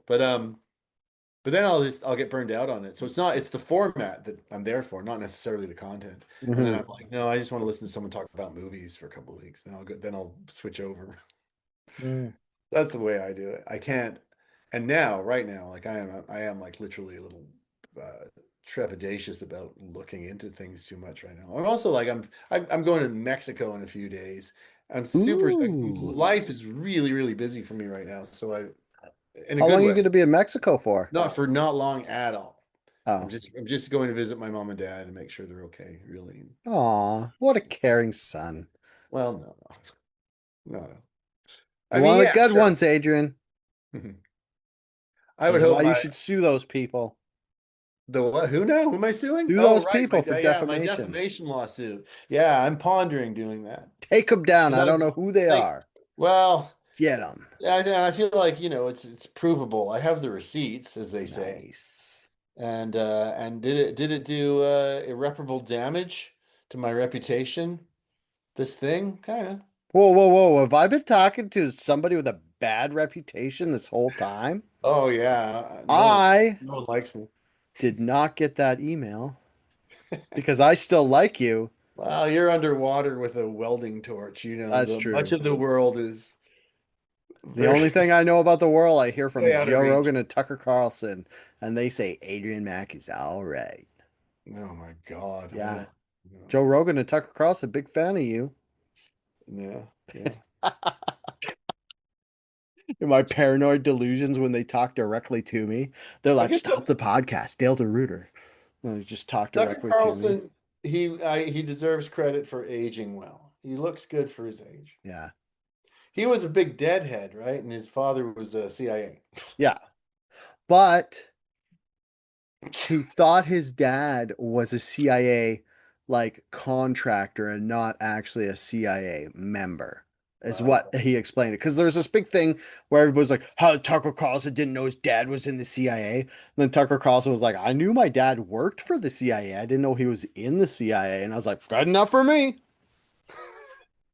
[SPEAKER 1] But then I'll get burned out on it. So it's the format that I'm there for, not necessarily the content. And then
[SPEAKER 2] Hmm.
[SPEAKER 1] I'm like, no, I just want to listen to someone talk about movies for a couple of weeks. Then I'll switch over.
[SPEAKER 2] Mm.
[SPEAKER 1] That's the way I do it. I can't. And now, right now, like I am like literally a little uh, trepidatious about looking into things too much right now. I'm also like I'm going to Mexico in a few days. I'm super like,
[SPEAKER 2] Ooh.
[SPEAKER 1] life is really really busy for me right now. So I in a
[SPEAKER 2] How
[SPEAKER 1] good
[SPEAKER 2] long are you
[SPEAKER 1] way,
[SPEAKER 2] going to be in Mexico for?
[SPEAKER 1] not long at all.
[SPEAKER 2] Oh.
[SPEAKER 1] I'm just going to visit my mom and dad and make sure they're okay, really.
[SPEAKER 2] Aw, what a caring son.
[SPEAKER 1] Well, no, no, no, no. I
[SPEAKER 2] One
[SPEAKER 1] mean,
[SPEAKER 2] of the
[SPEAKER 1] yeah,
[SPEAKER 2] good
[SPEAKER 1] sure.
[SPEAKER 2] ones, Adrian.
[SPEAKER 1] I
[SPEAKER 2] This
[SPEAKER 1] would
[SPEAKER 2] is
[SPEAKER 1] hope
[SPEAKER 2] why you
[SPEAKER 1] my
[SPEAKER 2] should sue those people.
[SPEAKER 1] the what? Who now? Who am I suing?
[SPEAKER 2] Sue
[SPEAKER 1] Oh,
[SPEAKER 2] those
[SPEAKER 1] right,
[SPEAKER 2] people for
[SPEAKER 1] my
[SPEAKER 2] defamation.
[SPEAKER 1] defamation lawsuit. Yeah, I'm pondering doing that.
[SPEAKER 2] Take them down. I
[SPEAKER 1] Because
[SPEAKER 2] don't know who they
[SPEAKER 1] like,
[SPEAKER 2] are.
[SPEAKER 1] well,
[SPEAKER 2] Get them.
[SPEAKER 1] yeah, I feel like it's provable. I have the receipts, as they say,
[SPEAKER 2] Nice.
[SPEAKER 1] and did it do irreparable damage to my reputation? This thing, kind of.
[SPEAKER 2] Whoa, whoa, whoa. Have I been talking to somebody with a bad reputation this whole time?
[SPEAKER 1] Oh yeah,
[SPEAKER 2] I
[SPEAKER 1] no one likes me.
[SPEAKER 2] did not get that email because I still like you.
[SPEAKER 1] Well, you're underwater with a welding torch. You know,
[SPEAKER 2] That's
[SPEAKER 1] the much
[SPEAKER 2] true.
[SPEAKER 1] of the world is
[SPEAKER 2] The
[SPEAKER 1] very
[SPEAKER 2] only thing I know about the world, I hear from
[SPEAKER 1] way out of
[SPEAKER 2] Joe
[SPEAKER 1] reach.
[SPEAKER 2] Rogan and Tucker Carlson, and they say Adrian Mack is all right.
[SPEAKER 1] Oh my God, I
[SPEAKER 2] Yeah.
[SPEAKER 1] don't
[SPEAKER 2] Joe
[SPEAKER 1] know.
[SPEAKER 2] Rogan and Tucker Carlson, big fan of you.
[SPEAKER 1] Yeah, yeah.
[SPEAKER 2] In my paranoid delusions when they talk directly to me, they're
[SPEAKER 1] I
[SPEAKER 2] like,
[SPEAKER 1] guess
[SPEAKER 2] "Stop the podcast, Dale DeRuiter." And they just talk
[SPEAKER 1] Tucker
[SPEAKER 2] directly to me.
[SPEAKER 1] Carlson, he deserves credit for aging well. He looks good for his age.
[SPEAKER 2] Yeah.
[SPEAKER 1] He was a big deadhead, right? And his father was a CIA.
[SPEAKER 2] Yeah. But he thought his dad was a CIA like contractor and not actually a CIA member. Is what
[SPEAKER 1] Wow.
[SPEAKER 2] he explained it. Because there's this big thing where everybody's like, how Tucker Carlson didn't know his dad was in the CIA. And then Tucker Carlson was like, I knew my dad worked for the CIA. I didn't know he was in the CIA. And I was like, good enough for me.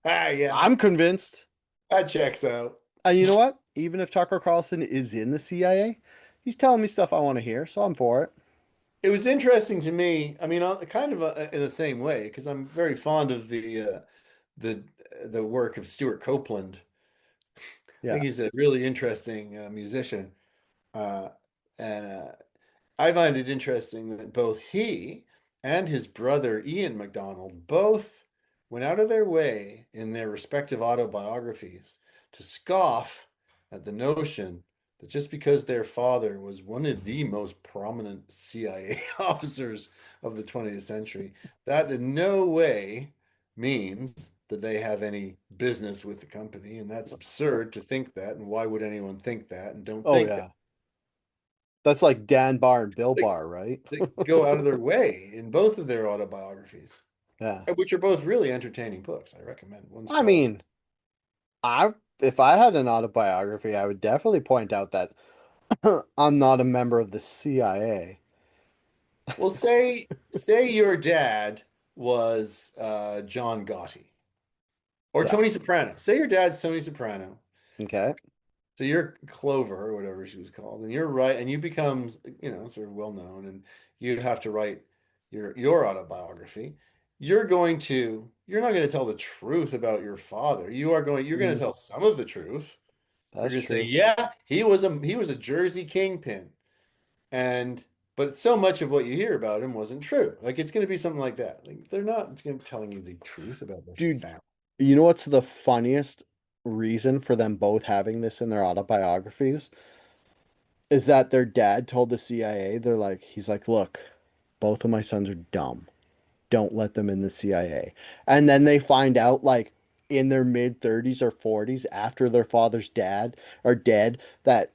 [SPEAKER 1] Ah, yeah,
[SPEAKER 2] I'm convinced.
[SPEAKER 1] that checks out.
[SPEAKER 2] And you know what? Even if Tucker Carlson is in the CIA, he's telling me stuff I want to hear, so I'm for it.
[SPEAKER 1] It was interesting to me. I mean, kind of in the same way, because I'm very fond of the the work of Stuart Copeland. I
[SPEAKER 2] Yeah.
[SPEAKER 1] think he's a really interesting musician, uh, and I find it interesting that both he and his brother Ian MacDonald both went out of their way in their respective autobiographies to scoff at the notion that just because their father was one of the most prominent CIA officers of the 20th century, that in no way means that they have any business with the company, and that's absurd to think that. And why would anyone think that and don't
[SPEAKER 2] Oh
[SPEAKER 1] think that?
[SPEAKER 2] yeah. That's like Dan Barr and Bill
[SPEAKER 1] They,
[SPEAKER 2] Barr, right?
[SPEAKER 1] they go out of their way in both of their autobiographies,
[SPEAKER 2] Yeah.
[SPEAKER 1] which are both really entertaining books. I recommend. One's
[SPEAKER 2] I
[SPEAKER 1] called,
[SPEAKER 2] mean, I if I had an autobiography, I would definitely point out that I'm not a member of the CIA.
[SPEAKER 1] well, say your dad was John Gotti or
[SPEAKER 2] Yeah.
[SPEAKER 1] Tony Soprano. Say your dad's Tony Soprano.
[SPEAKER 2] Okay.
[SPEAKER 1] So you're Clover or whatever she was called, and you're right, and you become, sort of well known, and you have to write your autobiography. You're not going to tell the truth about your father. You're going to
[SPEAKER 2] Mm,
[SPEAKER 1] tell some of the truth. You're
[SPEAKER 2] that's
[SPEAKER 1] going to say,
[SPEAKER 2] true.
[SPEAKER 1] yeah, he was a Jersey kingpin, and but so much of what you hear about him wasn't true. Like it's going to be something like that. Like they're not telling you the truth about their
[SPEAKER 2] Dude,
[SPEAKER 1] family.
[SPEAKER 2] you know what's the funniest reason for them both having this in their autobiographies? Is that their dad told the CIA, he's like, look, both of my sons are dumb. Don't let them in the CIA. And then they find out, like, in their mid 30s or 40s, after their father's dad are dead, that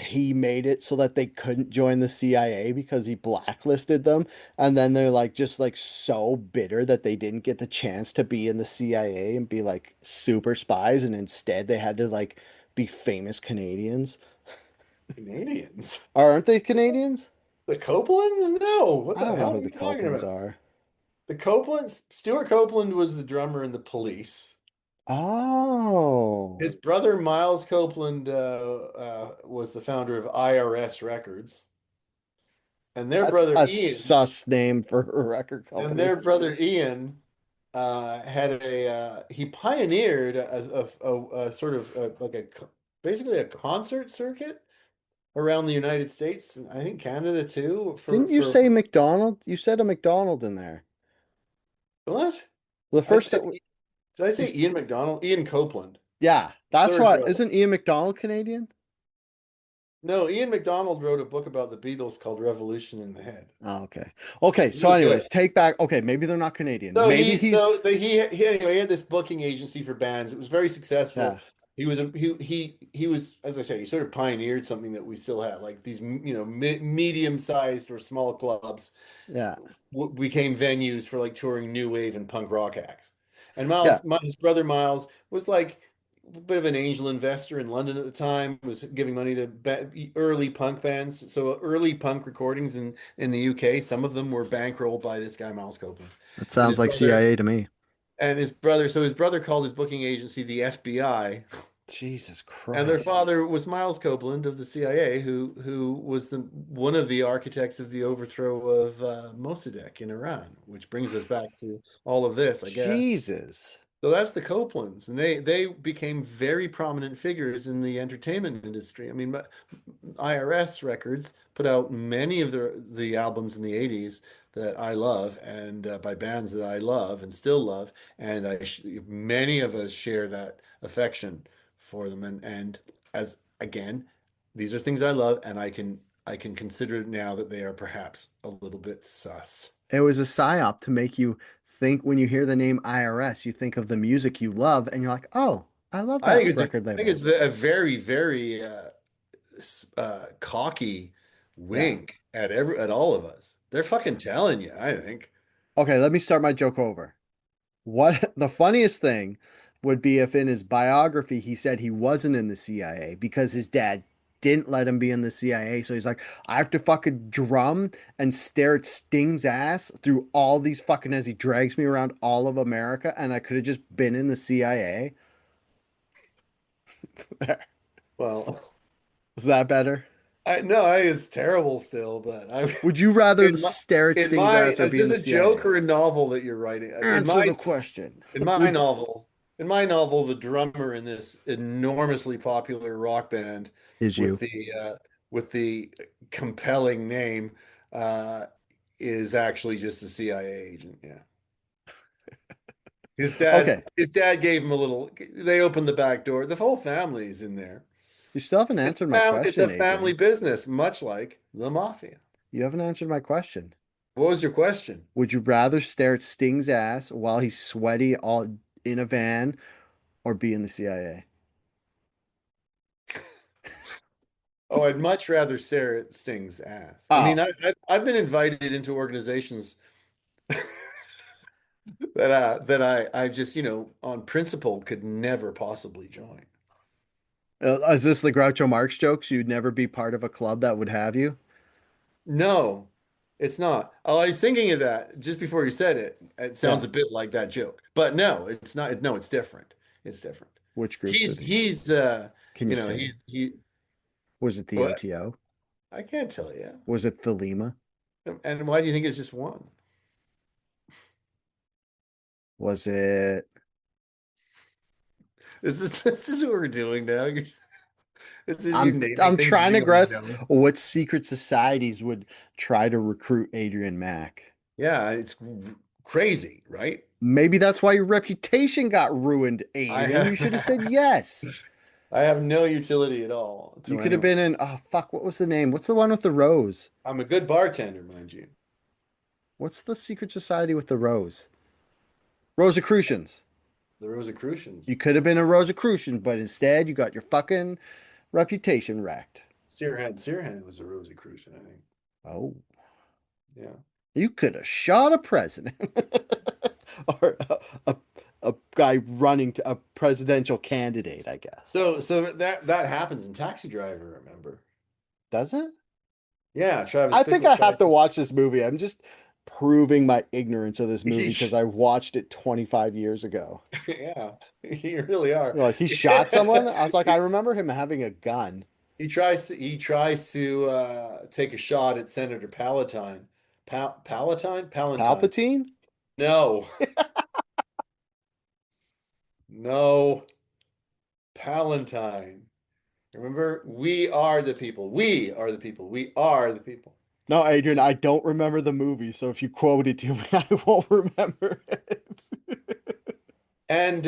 [SPEAKER 2] he made it so that they couldn't join the CIA because he blacklisted them. And then they're like just like so bitter that they didn't get the chance to be in the CIA and be like super spies, and instead they had to like be famous Canadians.
[SPEAKER 1] Canadians.
[SPEAKER 2] Or aren't they Canadians?
[SPEAKER 1] The Copelands? No. What
[SPEAKER 2] I
[SPEAKER 1] the
[SPEAKER 2] don't know
[SPEAKER 1] hell
[SPEAKER 2] who
[SPEAKER 1] are
[SPEAKER 2] the
[SPEAKER 1] you talking
[SPEAKER 2] Copelands
[SPEAKER 1] about?
[SPEAKER 2] are.
[SPEAKER 1] The Copelands? Stuart Copeland was the drummer in the Police.
[SPEAKER 2] Oh,
[SPEAKER 1] His brother Miles Copeland was the founder of IRS Records, and their
[SPEAKER 2] that's
[SPEAKER 1] brother
[SPEAKER 2] a
[SPEAKER 1] Ian,
[SPEAKER 2] sus name for a record
[SPEAKER 1] and
[SPEAKER 2] company.
[SPEAKER 1] their brother Ian had he pioneered a sort of basically a concert circuit around the United States, and I think Canada too. For
[SPEAKER 2] Didn't you
[SPEAKER 1] for
[SPEAKER 2] say McDonald? You said a McDonald in there.
[SPEAKER 1] what?
[SPEAKER 2] The
[SPEAKER 1] I
[SPEAKER 2] first
[SPEAKER 1] said,
[SPEAKER 2] that
[SPEAKER 1] did I
[SPEAKER 2] you,
[SPEAKER 1] say Ian McDonald? Ian Copeland,
[SPEAKER 2] yeah, that's
[SPEAKER 1] third
[SPEAKER 2] why.
[SPEAKER 1] brother.
[SPEAKER 2] Isn't Ian McDonald Canadian?
[SPEAKER 1] No, Ian McDonald wrote a book about the Beatles called Revolution in the Head.
[SPEAKER 2] Oh, okay. Okay, so
[SPEAKER 1] Really
[SPEAKER 2] anyways,
[SPEAKER 1] good.
[SPEAKER 2] take back. Okay, maybe they're not Canadian.
[SPEAKER 1] So
[SPEAKER 2] Maybe
[SPEAKER 1] he
[SPEAKER 2] he's
[SPEAKER 1] so the, he anyway he had this booking agency for bands. It was very successful.
[SPEAKER 2] yeah,
[SPEAKER 1] He was, as I say, he sort of pioneered something that we still have, like these medium-sized or small clubs
[SPEAKER 2] yeah,
[SPEAKER 1] became venues for like touring new wave and punk rock acts. And
[SPEAKER 2] yeah.
[SPEAKER 1] His brother Miles was like a bit of an angel investor in London at the time, was giving money to early punk bands. So early punk recordings in the UK, some of them were bankrolled by this guy Miles Copeland.
[SPEAKER 2] That
[SPEAKER 1] And
[SPEAKER 2] sounds
[SPEAKER 1] his
[SPEAKER 2] like
[SPEAKER 1] brother
[SPEAKER 2] CIA to me.
[SPEAKER 1] so his brother called his booking agency the FBI.
[SPEAKER 2] Jesus
[SPEAKER 1] And their
[SPEAKER 2] Christ.
[SPEAKER 1] father was Miles Copeland of the CIA, who was the one of the architects of the overthrow of Mossadegh in Iran, which brings us back to all of this, I guess.
[SPEAKER 2] Jesus.
[SPEAKER 1] So that's the Copelands, and they became very prominent figures in the entertainment industry. I mean, IRS Records put out many of the albums in the 80s that I love, and by bands that I love and still love, and many of us share that affection for them. And as again, these are things I love, and I can consider it now that they are perhaps a little bit sus.
[SPEAKER 2] It was a psyop to make you think when you hear the name IRS, you think of the music you love, and you're like, oh, I love
[SPEAKER 1] I think
[SPEAKER 2] that
[SPEAKER 1] it's a
[SPEAKER 2] record
[SPEAKER 1] I think
[SPEAKER 2] label.
[SPEAKER 1] it's a very, very cocky
[SPEAKER 2] Yeah.
[SPEAKER 1] wink at all of us. They're fucking telling you, I think.
[SPEAKER 2] Okay, let me start my joke over. What the funniest thing would be if in his biography he said he wasn't in the CIA because his dad didn't let him be in the CIA. So he's like, I have to fucking drum and stare at Sting's ass through all these fucking as he drags me around all of America, and I could have just been in the CIA.
[SPEAKER 1] Well,
[SPEAKER 2] Is that better?
[SPEAKER 1] I no, I it's terrible still, but I
[SPEAKER 2] Would you rather
[SPEAKER 1] in my
[SPEAKER 2] stare at
[SPEAKER 1] in
[SPEAKER 2] Sting's
[SPEAKER 1] my
[SPEAKER 2] ass or
[SPEAKER 1] is
[SPEAKER 2] be in
[SPEAKER 1] this
[SPEAKER 2] the
[SPEAKER 1] a joke
[SPEAKER 2] CIA?
[SPEAKER 1] or a novel that you're writing?
[SPEAKER 2] Answer the question.
[SPEAKER 1] In my
[SPEAKER 2] Would
[SPEAKER 1] novels, in my novel, the drummer in this enormously popular rock band
[SPEAKER 2] is
[SPEAKER 1] with
[SPEAKER 2] you?
[SPEAKER 1] the compelling name uh, is actually just a CIA agent. Yeah.
[SPEAKER 2] Okay,
[SPEAKER 1] His dad gave him a little, they opened the back door. The whole family's in there.
[SPEAKER 2] you still haven't answered my
[SPEAKER 1] It's a
[SPEAKER 2] question,
[SPEAKER 1] family
[SPEAKER 2] Adrian.
[SPEAKER 1] business, much like the mafia.
[SPEAKER 2] You haven't answered my question.
[SPEAKER 1] What was your question?
[SPEAKER 2] Would you rather stare at Sting's ass while he's sweaty all in a van or be in the CIA?
[SPEAKER 1] Oh, I'd much rather stare at Sting's ass. I mean,
[SPEAKER 2] Oh,
[SPEAKER 1] I've been invited into organizations that I just, on principle could never possibly join.
[SPEAKER 2] is this the Groucho Marx jokes? You'd never be part of a club that would have you?
[SPEAKER 1] No, it's not. Oh, I was thinking of that just before you said it. It
[SPEAKER 2] Yeah.
[SPEAKER 1] sounds a bit like that joke, but no, it's not. No, it's different. It's different.
[SPEAKER 2] Which groups
[SPEAKER 1] He's
[SPEAKER 2] did he?
[SPEAKER 1] he's
[SPEAKER 2] Can you say?
[SPEAKER 1] he
[SPEAKER 2] Was it the
[SPEAKER 1] what?
[SPEAKER 2] OTO?
[SPEAKER 1] I can't tell you.
[SPEAKER 2] Was it the Lima?
[SPEAKER 1] And why do you think it's just one?
[SPEAKER 2] Was it?
[SPEAKER 1] This is what we're doing now. This is you
[SPEAKER 2] I'm
[SPEAKER 1] naming
[SPEAKER 2] I'm
[SPEAKER 1] things you
[SPEAKER 2] trying to
[SPEAKER 1] think I
[SPEAKER 2] guess
[SPEAKER 1] know.
[SPEAKER 2] what secret societies would try to recruit Adrian Mack.
[SPEAKER 1] Yeah, it's crazy, right?
[SPEAKER 2] Maybe that's why your reputation got ruined,
[SPEAKER 1] I
[SPEAKER 2] Adrian. You should have said
[SPEAKER 1] have
[SPEAKER 2] yes.
[SPEAKER 1] I have no utility at all
[SPEAKER 2] You
[SPEAKER 1] to
[SPEAKER 2] could have
[SPEAKER 1] anyone.
[SPEAKER 2] been in, oh fuck, what was the name? What's the one with the rose?
[SPEAKER 1] I'm a good bartender, mind you.
[SPEAKER 2] What's the secret society with the rose? Rosicrucians.
[SPEAKER 1] The Rosicrucians.
[SPEAKER 2] You could have been a Rosicrucian, but instead you got your fucking reputation wrecked.
[SPEAKER 1] Sirhan was a Rosicrucian, I think.
[SPEAKER 2] Oh,
[SPEAKER 1] Yeah.
[SPEAKER 2] you could have shot a president or a, a guy running to a presidential candidate, I guess.
[SPEAKER 1] So that happens in Taxi Driver, remember?
[SPEAKER 2] Does it?
[SPEAKER 1] Yeah, Travis
[SPEAKER 2] I think
[SPEAKER 1] Bickle
[SPEAKER 2] I have
[SPEAKER 1] tries
[SPEAKER 2] to
[SPEAKER 1] to.
[SPEAKER 2] watch this movie. I'm just proving my ignorance of this movie because
[SPEAKER 1] He,
[SPEAKER 2] I watched it 25 years ago.
[SPEAKER 1] yeah, you really are.
[SPEAKER 2] You're like, he shot someone? I was like, I remember him having a gun.
[SPEAKER 1] He tries to take a shot at Senator Palatine. Palantine.
[SPEAKER 2] Palpatine?
[SPEAKER 1] No, no, Palantine. Remember, we are the people. We are the people. We are the people.
[SPEAKER 2] No, Adrian, I don't remember the movie, so if you quote it to me, I won't remember it.
[SPEAKER 1] And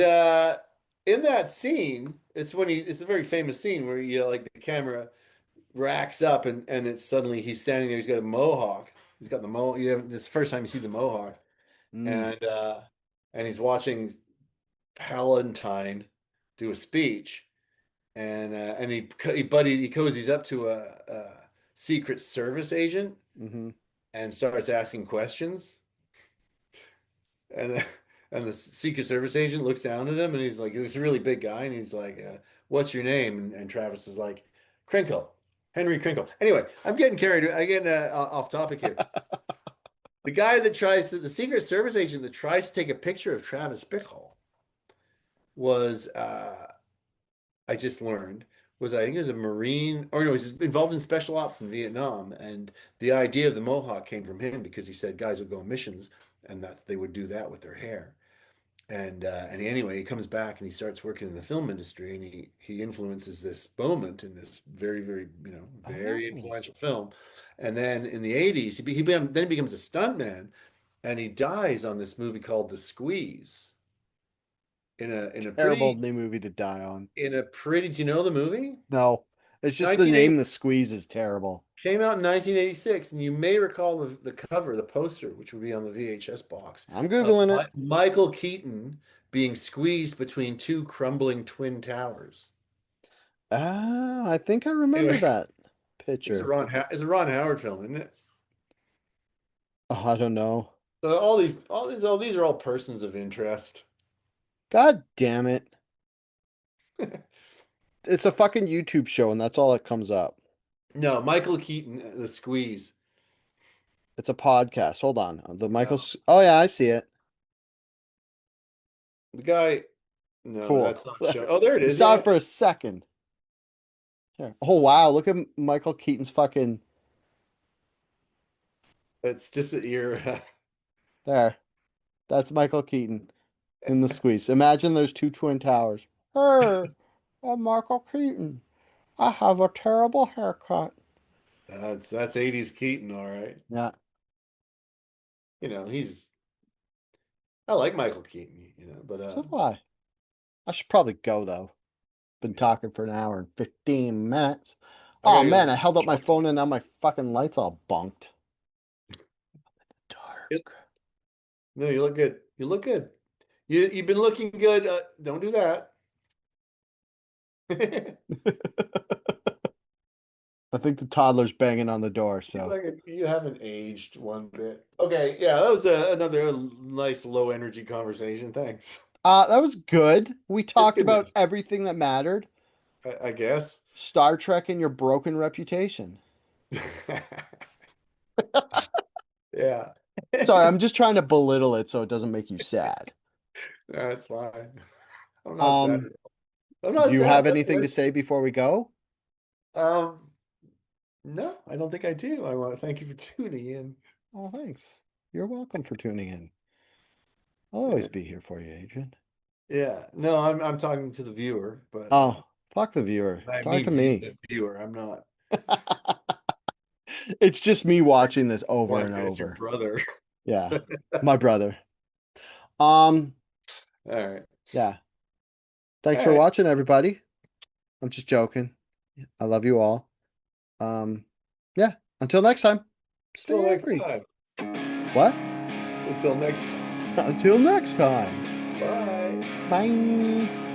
[SPEAKER 1] in that scene, it's a very famous scene where like the camera racks up and it's suddenly he's standing there, he's got a mohawk. He's got the mo you have this first time you see the mohawk
[SPEAKER 2] Mm,
[SPEAKER 1] and he's watching Palantine do a speech and he cozies up to a Secret Service agent
[SPEAKER 2] hmm
[SPEAKER 1] and starts asking questions. And and the Secret Service agent looks down at him and he's like, this really big guy, and he's like, "What's your name?" And Travis is like, "Crinkle, Henry Crinkle." Anyway, I'm getting off topic here. The Secret Service agent that tries to take a picture of Travis Bickle was, I just learned, was I think he was a Marine, or no, he was involved in special ops in Vietnam, and the idea of the Mohawk came from him because he said guys would go on missions and that they would do that with their hair. Anyway, he comes back and he starts working in the film industry, and he influences this moment in this very very
[SPEAKER 2] Oh.
[SPEAKER 1] influential film. And then in the 80s, then he becomes a stuntman, and he dies on this movie called The Squeeze in a
[SPEAKER 2] Terrible
[SPEAKER 1] pretty
[SPEAKER 2] new movie to die on.
[SPEAKER 1] do you know the movie?
[SPEAKER 2] No, it's just the name,
[SPEAKER 1] 1980
[SPEAKER 2] The Squeeze, is terrible.
[SPEAKER 1] came out in 1986, and you may recall the cover, the poster, which would be on the VHS box
[SPEAKER 2] I'm
[SPEAKER 1] of
[SPEAKER 2] Googling it.
[SPEAKER 1] Michael Keaton being squeezed between two crumbling twin towers.
[SPEAKER 2] Ah, I think I remember
[SPEAKER 1] Anyway,
[SPEAKER 2] that picture.
[SPEAKER 1] It's a Ron Howard film, isn't it?
[SPEAKER 2] Oh, I don't know.
[SPEAKER 1] So all these are all persons of interest.
[SPEAKER 2] God damn it. It's a fucking YouTube show, and that's all that comes up.
[SPEAKER 1] No, Michael Keaton, The Squeeze.
[SPEAKER 2] It's a podcast. Hold on.
[SPEAKER 1] No,
[SPEAKER 2] Oh, yeah, I see it.
[SPEAKER 1] the guy. No,
[SPEAKER 2] Cool.
[SPEAKER 1] that's not show. Oh, there it
[SPEAKER 2] You
[SPEAKER 1] is.
[SPEAKER 2] saw
[SPEAKER 1] Yeah,
[SPEAKER 2] it for a second. Here. Oh, wow. Look at Michael Keaton's fucking.
[SPEAKER 1] it's just that you're.
[SPEAKER 2] There. That's Michael Keaton in The Squeeze. Imagine there's two twin towers. Hey, I'm Michael Keaton. I have a terrible haircut.
[SPEAKER 1] That's 80s Keaton, all right.
[SPEAKER 2] Yeah,
[SPEAKER 1] He's I like Michael Keaton, but
[SPEAKER 2] so do I. I should probably go, though. Been
[SPEAKER 1] yeah,
[SPEAKER 2] talking for an hour and 15 minutes.
[SPEAKER 1] I
[SPEAKER 2] Oh,
[SPEAKER 1] gotta go to
[SPEAKER 2] man,
[SPEAKER 1] the
[SPEAKER 2] I held up my
[SPEAKER 1] truck.
[SPEAKER 2] phone and now my fucking light's all bunked.
[SPEAKER 1] No, you look good. You look good. You've been looking good. Don't do that.
[SPEAKER 2] I think the toddler's banging on the door, so.
[SPEAKER 1] You haven't aged one bit. Okay, yeah, that was another nice low energy conversation. Thanks.
[SPEAKER 2] That was good. We
[SPEAKER 1] It's
[SPEAKER 2] talked
[SPEAKER 1] good
[SPEAKER 2] about
[SPEAKER 1] news,
[SPEAKER 2] everything that mattered.
[SPEAKER 1] I guess.
[SPEAKER 2] Star Trek and your broken reputation.
[SPEAKER 1] Yeah.
[SPEAKER 2] Sorry, I'm just trying to belittle it so it doesn't make you sad.
[SPEAKER 1] That's fine. I'm not sad.
[SPEAKER 2] Um,
[SPEAKER 1] I'm
[SPEAKER 2] do
[SPEAKER 1] not
[SPEAKER 2] you
[SPEAKER 1] sad.
[SPEAKER 2] have anything to say before we go?
[SPEAKER 1] Um, no, I don't think I do. I want to thank you for tuning in.
[SPEAKER 2] Oh, thanks. You're welcome for tuning in. I'll always
[SPEAKER 1] Yeah,
[SPEAKER 2] be here for you, Adrian.
[SPEAKER 1] yeah. No, I'm talking to the viewer, but
[SPEAKER 2] Oh, fuck the viewer.
[SPEAKER 1] I
[SPEAKER 2] Talk
[SPEAKER 1] mean
[SPEAKER 2] to me.
[SPEAKER 1] the viewer. I'm not.
[SPEAKER 2] It's just me watching this over
[SPEAKER 1] What?
[SPEAKER 2] and
[SPEAKER 1] It's your
[SPEAKER 2] over.
[SPEAKER 1] brother.
[SPEAKER 2] Yeah,
[SPEAKER 1] All
[SPEAKER 2] my brother. Um,
[SPEAKER 1] right.
[SPEAKER 2] yeah. Thanks
[SPEAKER 1] All
[SPEAKER 2] for
[SPEAKER 1] right.
[SPEAKER 2] watching, everybody. I'm just joking. I love you all. Um, yeah. Until next time,
[SPEAKER 1] Until
[SPEAKER 2] stay
[SPEAKER 1] next
[SPEAKER 2] angry.
[SPEAKER 1] time.
[SPEAKER 2] What?
[SPEAKER 1] Until next time.
[SPEAKER 2] Until next time.
[SPEAKER 1] Bye.
[SPEAKER 2] Bye.